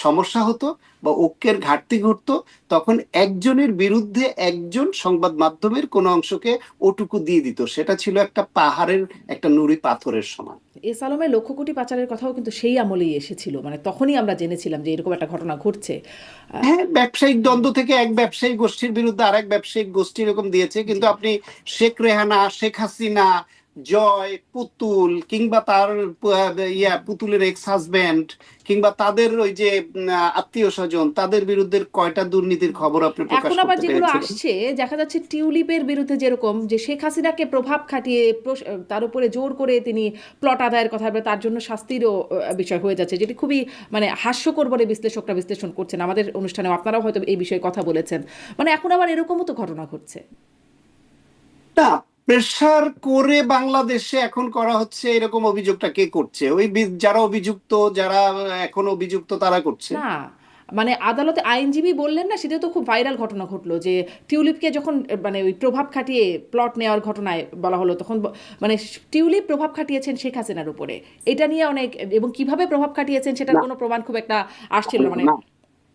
সমস্যা হতো বা ঐক্যের ঘাটতি ঘটতো, তখন একজনের বিরুদ্ধে একজন সংবাদ মাধ্যমের কোনো অংশকে ওটুকু দিয়ে দিত, সেটা ছিল একটা পাহাড়ের একটা নুড়ি পাথরের সমান। এসালামের লক্ষ কোটি পাচারের কথাও কিন্তু সেই আমলেই এসেছিল, মানে তখনই আমরা জেনেছিলাম যে এরকম একটা ঘটনা ঘটছে। হ্যাঁ, ব্যবসায়িক দ্বন্দ্ব থেকে এক ব্যবসায়িক গোষ্ঠীর বিরুদ্ধে আরেক ব্যবসায়িক গোষ্ঠী এরকম দিয়েছে, জি। কিন্তু আপনি শেখ রেহানা, শেখ হাসিনা, জয়, পুতুল, কিংবা তার পুতুলের এক্স হাজবেন্ড, কিংবা তাদের ওই যে আত্মীয় স্বজন, তাদের বিরুদ্ধে কয়টা দুর্নীতির খবর আপনি প্রকাশ এখন আবার করতে যেগুলো পেরেছিলেন? আসছে দেখা যাচ্ছে টিউলিপের বিরুদ্ধে, যেরকম যে শেখ হাসিনাকে প্রভাব খাটিয়ে তার উপরে জোর করে তিনি প্লট আদায়ের কথা বলে, তার জন্য শাস্তিরও বিষয় হয়ে যাচ্ছে, যেটি খুবই মানে হাস্যকর বলে বিশ্লেষকরা বিশ্লেষণ করছেন। আমাদের অনুষ্ঠানেও আপনারাও হয়তো এই বিষয়ে কথা বলেছেন। মানে এখন আবার এরকমও তো ঘটনা ঘটছে। না, প্রেসার করে বাংলাদেশে এখন করা হচ্ছে, এরকম অভিযোগটা কে করছে? ওই যারা অভিযুক্ত, যারা এখন অভিযুক্ত তারা করছে। না, মানে আদালতে আইনজীবী বললেন না, সেটা তো খুব ভাইরাল ঘটনা ঘটলো যে টিউলিপকে যখন মানে ওই প্রভাব খাটিয়ে প্লট নেওয়ার ঘটনায় বলা হলো, তখন মানে টিউলিপ প্রভাব খাটিয়েছেন শেখ হাসিনার উপরে, এটা নিয়ে অনেক, এবং কিভাবে প্রভাব খাটিয়েছেন সেটার না কোনো প্রমাণ খুব একটা আসছিল না, মানে। না,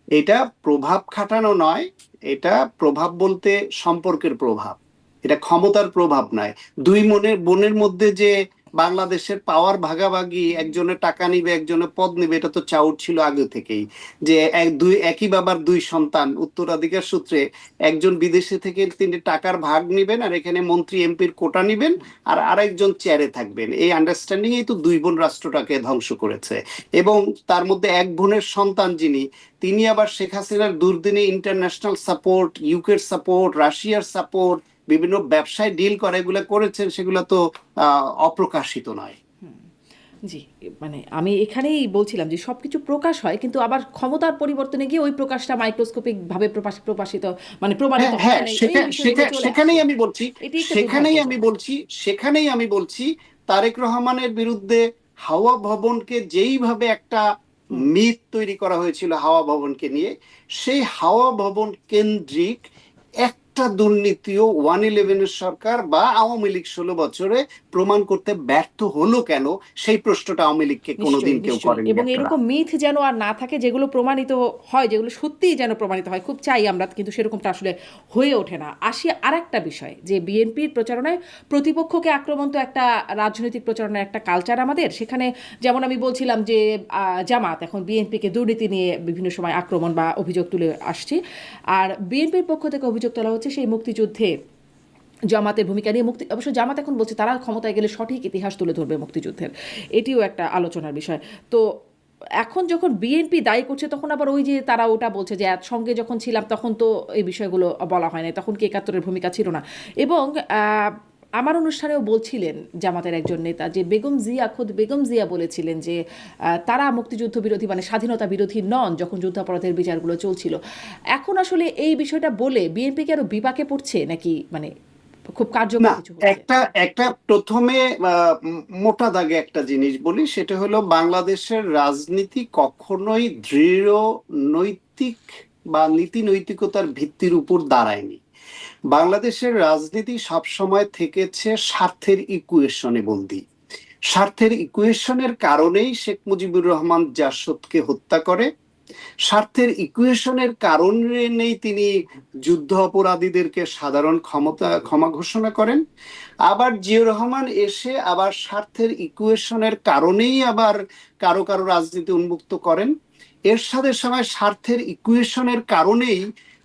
এটা প্রভাব খাটানো নয়, এটা প্রভাব বলতে সম্পর্কের প্রভাব, এটা ক্ষমতার প্রভাব নয়। দুই মনের বোনের মধ্যে যে বাংলাদেশের পাওয়ার ভাগাভাগি, একজনের টাকা নিবে একজনের পদ নিবে, এটা তো চাউর ছিল আগে থেকেই। যে একই বাবার দুই সন্তান উত্তরাধিকার সূত্রে একজন বিদেশে থেকে তিনি টাকার ভাগ নিবেন, আর এখানে মন্ত্রী এমপির কোটা নিবেন, আর আরেকজন চেয়ারে থাকবেন, এই আন্ডারস্ট্যান্ডিং এই তো দুই বোন রাষ্ট্রটাকে ধ্বংস করেছে। এবং তার মধ্যে এক বোনের সন্তান যিনি, তিনি আবার শেখ হাসিনার দুর্দিনে ইন্টারন্যাশনাল সাপোর্ট, ইউকের সাপোর্ট, রাশিয়ার সাপোর্ট, বিভিন্ন ব্যবসায় ডিল করে এগুলো করেছেন, সেগুলো তো অপ্রকাশিত নয়। জি, মানে আমি এখানেই বলছিলাম যে সবকিছু প্রকাশ হয়, কিন্তু আবার ক্ষমতার পরিবর্তনে গিয়ে ওই প্রকাশটা মাইক্রোস্কোপিক ভাবে প্রকাশিত, মানে প্রমাণিত হ্যাঁ হচ্ছে হ্যাঁ, না, এই বিষয়গুলো চলে সেখানেই আসে। আমি বলছি, এটি একটা সেখানেই আমি দুর্ভাগ্যজনক। বলছি, সেখানেই আমি বলছি তারেক রহমানের বিরুদ্ধে হাওয়া ভবনকে যেইভাবে একটা হুম। মিথ তৈরি করা হয়েছিল হাওয়া ভবনকে নিয়ে, সেই হাওয়া ভবন কেন্দ্রিক একটা দুর্নীতিও 111-এর সরকার বা আওয়ামী লীগ 16 বছরে প্রমাণ করতে ব্যর্থ হলো কেন, সেই প্রশ্নটা আওয়ামী লীগকে কোনোদিন নিশ্চয়ই, কেউ নিশ্চয়ই, করেনি এবং আপনারা। এরকম মিথ যেন আর না থাকে, যেগুলো প্রমাণিত হয়, যেগুলো সত্যিই যেন প্রমাণিত হয়, খুব চাই আমরা, কিন্তু সেরকমটা আসলে হয়ে ওঠে না। আসি আরেকটা বিষয়, যে বিএনপির প্রচারণায় প্রতিপক্ষকে আক্রমণ তো একটা রাজনৈতিক প্রচারণার একটা কালচার আমাদের, সেখানে যেমন আমি বলছিলাম যে জামাত এখন বিএনপিকে দুর্নীতি নিয়ে বিভিন্ন সময় আক্রমণ বা অভিযোগ তুলে আসছে, আর বিএনপির পক্ষ থেকে অভিযোগ তোলা হচ্ছে সেই মুক্তিযুদ্ধে জামাতের ভূমিকা নিয়ে। অবশ্য জামাত এখন বলছে তারা ক্ষমতায় গেলে সঠিক ইতিহাস তুলে ধরবে মুক্তিযুদ্ধের, এটিও একটা আলোচনার বিষয়। তো এখন যখন বিএনপি দায়ী করছে, তখন আবার ওই যে তারা ওটা বলছে যে সঙ্গে যখন ছিলাম তখন তো এই বিষয়গুলো বলা হয় না, তখন কি 71-এর ভূমিকা ছিল না। এবং আমার অনুষ্ঠানেও বলছিলেন জামাতের একজন নেতা যে বেগম জিয়া বলেছিলেন যে তারা মুক্তিযুদ্ধ বিরোধী, মানে স্বাধীনতা বিরোধী নন যখন যুদ্ধাপরাধের বিচারগুলো চলছিল। এখন আসলে এই বিষয়টা বলে বিএনপিকে আরো বিপাকে পড়ছে নাকি, মানে খুব কার্যকর না, কিছু হচ্ছে? একটা একটা প্রথমে মোটা দাগে একটা জিনিস বলি, সেটা হলো বাংলাদেশের রাজনীতি কখনোই দৃঢ় নৈতিক বা নীতি নৈতিকতার ভিত্তির উপর দাঁড়ায়নি। বাংলাদেশের রাজনীতি সবসময় থেকেছে স্বার্থের ইকুয়েশনে বন্দী। স্বার্থের ইকুয়েশনের কারণেই শেখ মুজিবুর রহমান জাসদকে হত্যা করে, স্বার্থের ইকুয়েশনের কারণেই তিনি যুদ্ধ অপরাধীদেরকে সাধারণ ক্ষমা ঘোষণা করেন। আবার জিয়াউর রহমান এসে আবার স্বার্থের ইকুয়েশনের কারণেই আবার কারো কারো রাজনীতি উন্মুক্ত করেন। এরশাদের সময় স্বার্থের ইকুয়েশনের কারণেই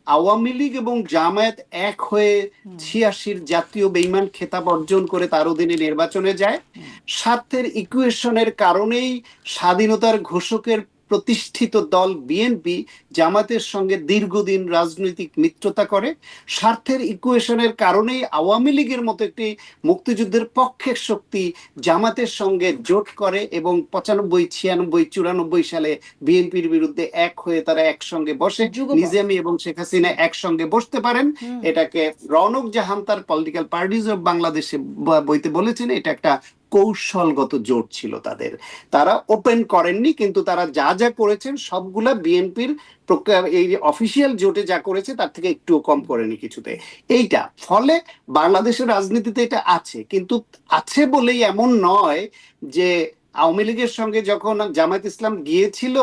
আওয়ামী লীগ এবং জামায়াত এক হয়ে 86-র জাতীয় বেঈমান খেতাব অর্জন করে তার অধীনে নির্বাচনে যায়। স্বার্থের ইকুয়েশনের কারণেই স্বাধীনতার ঘোষকের প্রতিষ্ঠিত দল বিএনপি জামাতের সঙ্গে দীর্ঘদিন রাজনৈতিক মিত্রতা করে। স্বার্থের ইকুয়েশনের কারণেই আওয়ামী লীগের মতো একটি মুক্তিযুদ্ধের পক্ষের শক্তি জামাতের সঙ্গে জোট করে এবং 95, 96, 94 সালে বিএনপির বিরুদ্ধে এক হয়ে তারা একসঙ্গে বসে। নিজামী এবং শেখ হাসিনা একসঙ্গে বসতে পারেন। এটাকে রওনক জাহান তার পলিটিক্যাল পার্টিজ অফ বাংলাদেশে বইতে বলেছেন এটা একটা কৌশলগত জোট ছিল তাদের। তারা ওপেন করেননি, কিন্তু তারা যা যা করেছেন সবগুলা বিএনপির এই অফিসিয়াল জোটে যা করেছে তার থেকে একটুও কম করেনি কিছুতে। এইটা ফলে বাংলাদেশের রাজনীতিতে এটা আছে, কিন্তু আছে বলেই এমন নয় যে আওয়ামী লীগের সঙ্গে যখন জামায়াত ইসলাম গিয়েছিল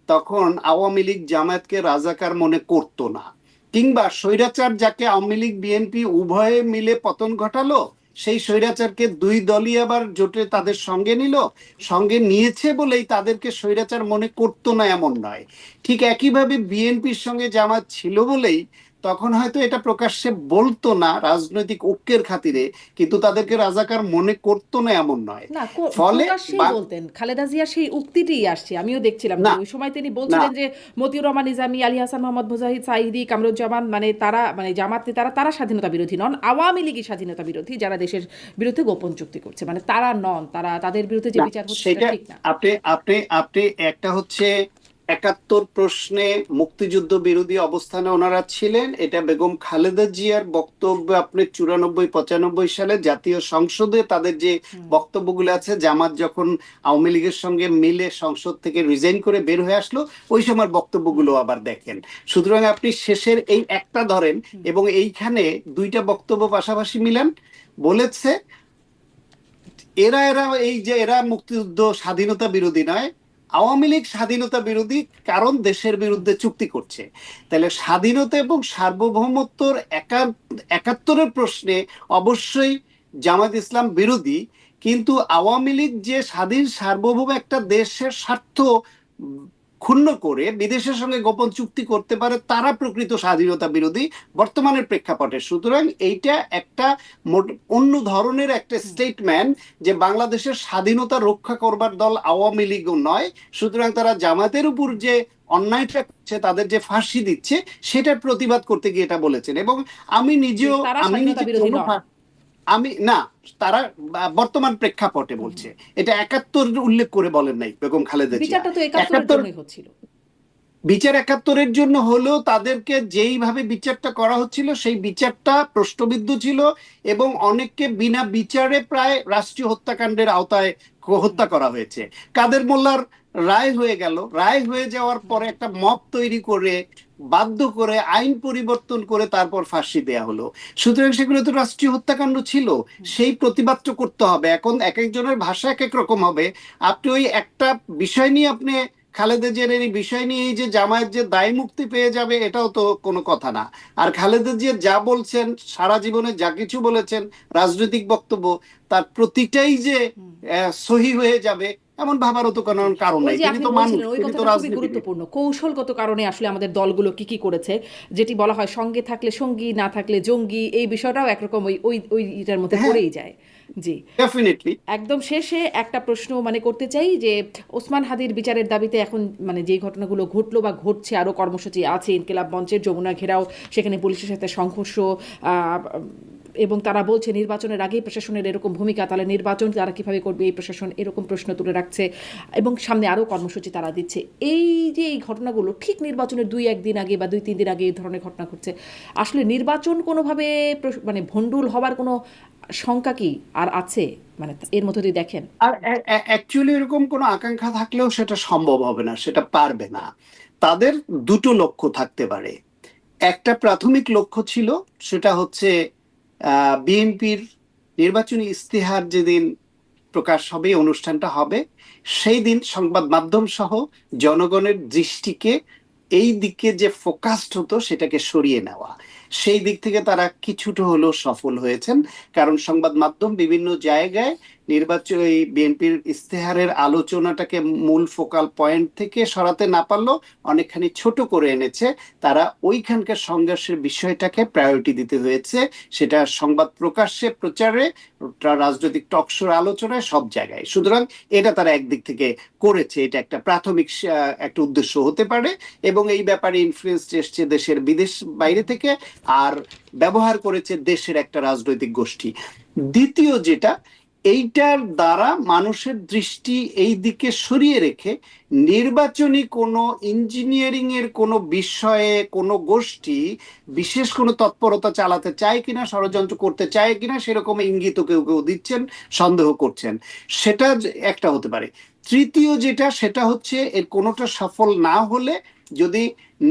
তখন আওয়ামী লীগ জামায়াতকে রাজাকার মনে করতো না, কিংবা স্বৈরাচার যাকে আওয়ামী লীগ বিএনপি উভয়ে মিলে পতন ঘটালো সেই স্বৈরাচারকে দুই দলই আবার জোটে তাদের সঙ্গে নিল, সঙ্গে নিয়েছে বলেই তাদেরকে স্বৈরাচার মনে করতো না এমন নয়। ঠিক একইভাবে বিএনপির সঙ্গে জামাত ছিল বলেই তখন হয়তো এটা প্রকাশ্যে বলতো না রাজনৈতিক ঐক্যের খাতিরে, কিন্তু তাদেরকে রাজাকার মনে করতো না এমন নয়। ফলে বলতেন খালেদা জিয়া সেই উক্তিটিই আসছে, আমিও দেখছিলাম যে ওই সময় তিনি বলছিলেন যে মতিউর রহমান নিজামী, আলী হাসান মোহাম্মদ মুজাহিদ, সাইদি, কামরুজ্জামান মানে তারা মানে জামাত নেতারা তারা স্বাধীনতা বিরোধী নন, আওয়ামী লীগই স্বাধীনতা বিরোধী যারা দেশের বিরুদ্ধে গোপন চুক্তি করছে, মানে তারা নন, তারা তাদের বিরুদ্ধে যে বিচার হচ্ছে সেটা ঠিক না। আপনি একটা হচ্ছে 71 প্রশ্নে মুক্তিযুদ্ধ বিরোধী অবস্থানে ওনারা ছিলেন, এটা বেগম খালেদা জিয়ার বক্তব্য। আপনি 94-95 সালে জাতীয় সংসদে তাদের যে বক্তব্যগুলো আছে, জামাত যখন আওয়ামী লীগের সঙ্গে মিলে সংসদ থেকে রিজাইন করে বের হয়ে আসলো ওই সময় বক্তব্যগুলো আবার দেখেন। সুতরাং আপনি শেষের এই একটা ধরেন এবং এইখানে দুইটা বক্তব্য পাশাপাশি মিলান। বলেছে এরা এই যে এরা মুক্তিযুদ্ধ স্বাধীনতা বিরোধী নয়, আওয়ামী লীগ স্বাধীনতা বিরোধী কারণ দেশের বিরুদ্ধে চুক্তি করছে। তাহলে স্বাধীনতা এবং সার্বভৌমত্বর 71-এর প্রশ্নে অবশ্যই জামাত ইসলাম বিরোধী, কিন্তু আওয়ামী লীগ যে স্বাধীন সার্বভৌম একটা দেশের স্বার্থ ক্ষুণ্ণ করে বিদেশের সঙ্গে গোপন চুক্তি করতে পারে তারা প্রকৃত স্বাধীনতা বিরোধী বর্তমানের প্রেক্ষাপটে। সুতরাং এইটা একটা অন্য ধরনের একটা স্টেটমেন্ট যে বাংলাদেশের স্বাধীনতা রক্ষা করবার দল আওয়ামী লীগও নয়, সুতরাং তারা জামাতের উপর যে অন্যায়টা করছে তাদের যে ফাঁসি দিচ্ছে সেটার প্রতিবাদ করতে গিয়ে এটা বলেছেন। এবং আমি নিজেও আমি না তারা বর্তমান প্রেক্ষাপটে বলছে, এটা 71 উল্লেখ করে বলেন নাই বেগম খালেদা জিয়া। বিচার 71-এর জন্য হলেও তাদেরকে যেইভাবে বিচারটা করা হচ্ছিল সেই বিচারটা প্রশ্নবিদ্ধ ছিল এবং অনেককে বিনা বিচারে প্রায় রাষ্ট্রীয় হত্যাকাণ্ডের আওতায় হত্যা করা হয়েছে। কাদের মোল্লার রায় হয়ে গেল, রায় হয়ে যাওয়ার পরে একটা মব তৈরি করে বাধ্য করে আইন পরিবর্তন করে তারপর ফাঁসি দেয়া হলো। সুতরাং সেগুলো তো রাষ্ট্রীয় হত্যাকাণ্ড ছিল, সেই প্রতিবাদটা করতে হবে। এখন এক একজনের ভাষা এক এক রকম হবে। আপনি ওই একটা বিষয় নিয়ে আপনি খালেদা জিয়ার এই বিষয় নিয়ে যে জামায়াত যে দায় মুক্তি পেয়ে যাবে এটাও তো কোনো কথা না। আর খালেদা জিয়া যা বলছেন সারা জীবনে যা কিছু বলেছেন রাজনৈতিক বক্তব্য তার প্রতিটাই যে সহি হয়ে যাবে এমন ভাবারও তো কোনো কারণ নাই। তিনি তো মানুষ, তিনি তো রাজনীতি। গুরুত্বপূর্ণ কৌশলগত কারণে আসলে আমাদের দলগুলো কি কি করেছে, যেটি বলা হয় সঙ্গে থাকলে সঙ্গী না থাকলে জঙ্গি, এই বিষয়টাও একরকম ওইটার মধ্যে পড়েই যায়। জি ডেফিনেটলি। একদম শেষে একটা প্রশ্ন মানে করতে চাই যে ওসমান হাদির বিচারের দাবিতে এখন মানে যে ঘটনাগুলো ঘটলো বা ঘটছে, আরো কর্মসূচি আছে, ইনকিলাব মঞ্চের যমুনা ঘেরাও, সেখানে পুলিশের সাথে সংঘর্ষ, এবং তারা বলছে নির্বাচনের আগেই প্রশাসনের এরকম ভূমিকা, তাহলে নির্বাচন তারা কিভাবে করবে এই প্রশাসন, এরকম প্রশ্ন তুলে রাখছে এবং সামনে আরও কর্মসূচি তারা দিচ্ছে। এই যে এই ঘটনাগুলো ঠিক নির্বাচনের 2-1 দিন আগে বা 2-3 দিন আগে এই ধরনের ঘটনা ঘটছে, আসলে নির্বাচন কোনোভাবে মানে ভণ্ডুল হবার কোনো শঙ্কা কি আর আছে মানে এর মধ্যে দিয়ে দেখেন? আর অ্যাকচুয়ালি এরকম কোনো আকাঙ্ক্ষা থাকলেও সেটা সম্ভব হবে না, সেটা পারবে না। তাদের দুটো লক্ষ্য থাকতে পারে। একটা প্রাথমিক লক্ষ্য ছিল সেটা হচ্ছে বিএনপির নির্বাচনী ইস্তেহার যেদিন প্রকাশ হবে, অনুষ্ঠানটা হবে, সেই দিন সংবাদ মাধ্যম সহ জনগণের দৃষ্টিকে এই দিকে যে ফোকাসড হতো সেটাকে সরিয়ে নেওয়া, সেই দিক থেকে তারা কিছুটা হলেও সফল হয়েছেন। কারণ সংবাদ মাধ্যম বিভিন্ন জায়গায় নির্বাচন এই বিএনপির ইস্তেহারের আলোচনাটাকে মূল ফোকাল পয়েন্ট থেকে সরাতে না পারলেও অনেকখানি ছোট করে এনেছে। তারা ওইখানকার সংঘর্ষের বিষয়টাকে প্রায়োরিটি দিতে হয়েছে, সেটা সংবাদ প্রকাশ্যে, প্রচারে, রাজনৈতিক টকশোর আলোচনায়, সব জায়গায়। সুতরাং এটা তারা একদিক থেকে করেছে, এটা একটা প্রাথমিক একটা উদ্দেশ্য হতে পারে। এবং এই ব্যাপারে ইনফ্লুয়েন্স এসছে দেশের বিদেশ বাইরে থেকে, আর ব্যবহার করেছে দেশের একটা রাজনৈতিক গোষ্ঠী। দ্বিতীয় যেটা, এইটার দ্বারা মানুষের দৃষ্টি এই দিকে সরিয়ে রেখে নির্বাচনী কোনো ইঞ্জিনিয়ারিং এর কোনো বিষয়ে কোনো গোষ্ঠী বিশেষ কোনো তৎপরতা চালাতে চায় কিনা, ষড়যন্ত্র করতে চায় কিনা, সেরকম ইঙ্গিত কেউ কেউ দিচ্ছেন, সন্দেহ করছেন, সেটা একটা হতে পারে। তৃতীয় যেটা, সেটা হচ্ছে এর কোনোটা সফল না হলে যদি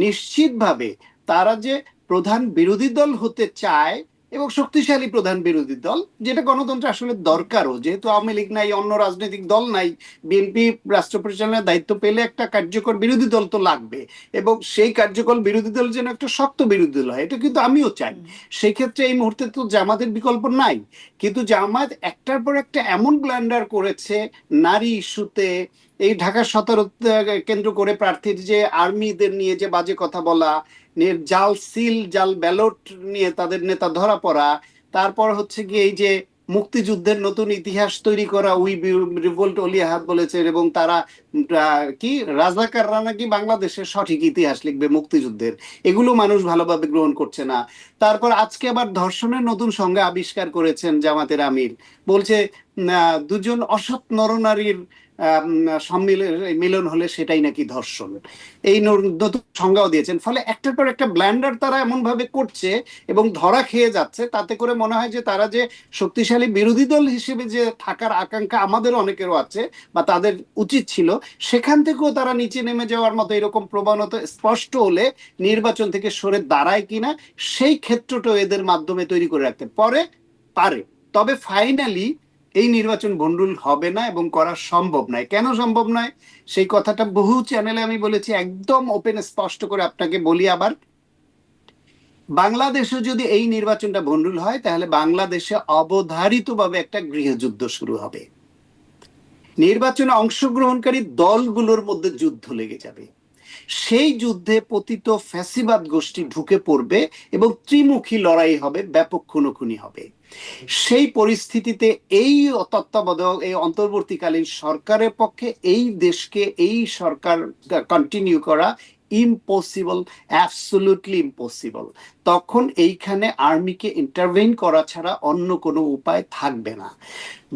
নিশ্চিতভাবে তারা যে প্রধান বিরোধী দল হতে চায় এবং শক্তিশালী প্রধান বিরোধী দল, যেটা গণতন্ত্র আসলে দরকারও, যেহেতু আওয়ামী লীগ নাই, অন্য রাজনৈতিক দল নাই, বিএনপি রাষ্ট্র পরিচালনার দায়িত্ব পেলে একটা কার্যকর বিরোধী দল তো লাগবে, এবং সেই কার্যকর বিরোধী দল যেন একটা শক্ত বিরোধী দল হয়, এটা কিন্তু আমিও চাই। সেই ক্ষেত্রে এই মুহূর্তে তো জামাতের বিকল্প নাই, কিন্তু জামাত একটার পর একটা এমন ব্লান্ডার করেছে নারী ইস্যুতে, এই ঢাকা 17 কেন্দ্র করে প্রার্থীর যে আর্মিদের নিয়ে যে বাজে কথা বলা, জাল সিল, জাল ব্যালট নিয়ে তাদের নেতা ধরা পড়া, তারপর হচ্ছে কি এই যে মুক্তিযুদ্ধের নতুন ইতিহাস তৈরি করা, উই রিভোল্ট অলিয়াহাত বলেছে, এবং তারা কি রাজাকাররা নাকি বাংলাদেশের সঠিক ইতিহাস লিখবে মুক্তিযুদ্ধের, এগুলো মানুষ ভালোভাবে গ্রহণ করছে না। তারপর আজকে আবার ধর্ষণের নতুন সংজ্ঞা আবিষ্কার করেছেন জামাতের আমির, বলছে দুজন অসৎ নরনারীর সম্মিলন মিলন হলে সেটাই নাকি ধর্ষণ, এই নতুন সংজ্ঞাও দিয়েছেন। ফলে একটার পর একটা ব্ল্যান্ডার তারা এমন ভাবে করছে এবং ধরা খেয়ে যাচ্ছে, তাতে করে মনে হয় যে তারা যে শক্তিশালী বিরোধী দল হিসেবে যে থাকার আকাঙ্ক্ষা আমাদের অনেকেরও আছে বা তাদের উচিত ছিল, সেখান থেকেও তারা নিচে নেমে যাওয়ার মতো এরকম প্রবণতা স্পষ্ট হলে নির্বাচন থেকে সরে দাঁড়ায় কিনা, সেই ক্ষেত্রটাও এদের মাধ্যমে তৈরি করে রাখতে পারে। তবে ফাইনালি এই নির্বাচন ভণ্ডুল হবে না এবং করা সম্ভব নয়। কেন সম্ভব নয় সেই কথাটা বহু চ্যানেলে আমি বলেছি, একদম ওপেন স্পষ্ট করে আপনাকে বলি আবার। বাংলাদেশে যদি এই নির্বাচনটা ভণ্ডুল হয়, তাহলে বাংলাদেশে অবধারিতভাবে একটা গৃহযুদ্ধ শুরু হবে। নির্বাচনে অংশগ্রহণকারী দলগুলোর মধ্যে যুদ্ধ লেগে যাবে, সেই যুদ্ধে পতিত ফ্যাসিবাদ গোষ্ঠী ঢুকে পড়বে এবং ত্রিমুখী লড়াই হবে, ব্যাপক খুনোখুনি হবে। সেই পরিস্থিতিতে এই তত্ত্বাবধায়ক, এই অন্তর্বর্তীকালীন সরকারের পক্ষে এই দেশকে, এই সরকার কন্টিনিউ করা ইম্পসিবল, অ্যাবসলিউটলি ইম্পসিবল। তখন এইখানে আর্মিকে ইন্টারভেইন করা ছাড়া অন্য কোনো উপায় থাকবে না।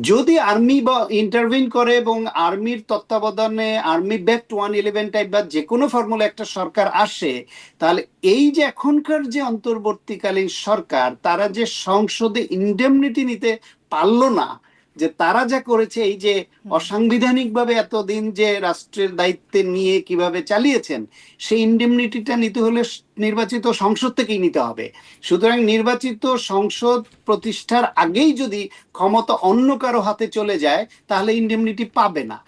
যদি আর্মি বা ইন্টারভেইন করে এবং আর্মির তত্ত্বাবধানে আর্মি ব্যাকড 111 টাইপ বা যে কোনো ফর্মুলা একটা সরকার আসে, তাহলে এই যে এখনকার যে অন্তর্বর্তীকালীন সরকার, তারা যে সংসদে ইনডেমনিটি নিতে পারলো না, যে তারা যা করেছে, এই যে অসাংবিধানিক ভাবে এতদিন যে রাষ্ট্রের দায়িত্বে নিয়ে কিভাবে চালিয়েছেন, সেই ইনডেমনিটিটা নিতে হলে নির্বাচিত সংসদ থেকেই নিতে হবে। সুতরাং নির্বাচিত সংসদ প্রতিষ্ঠার আগেই যদি ক্ষমতা অন্য কারো হাতে চলে যায়, তাহলে ইনডেমনিটি পাবে না।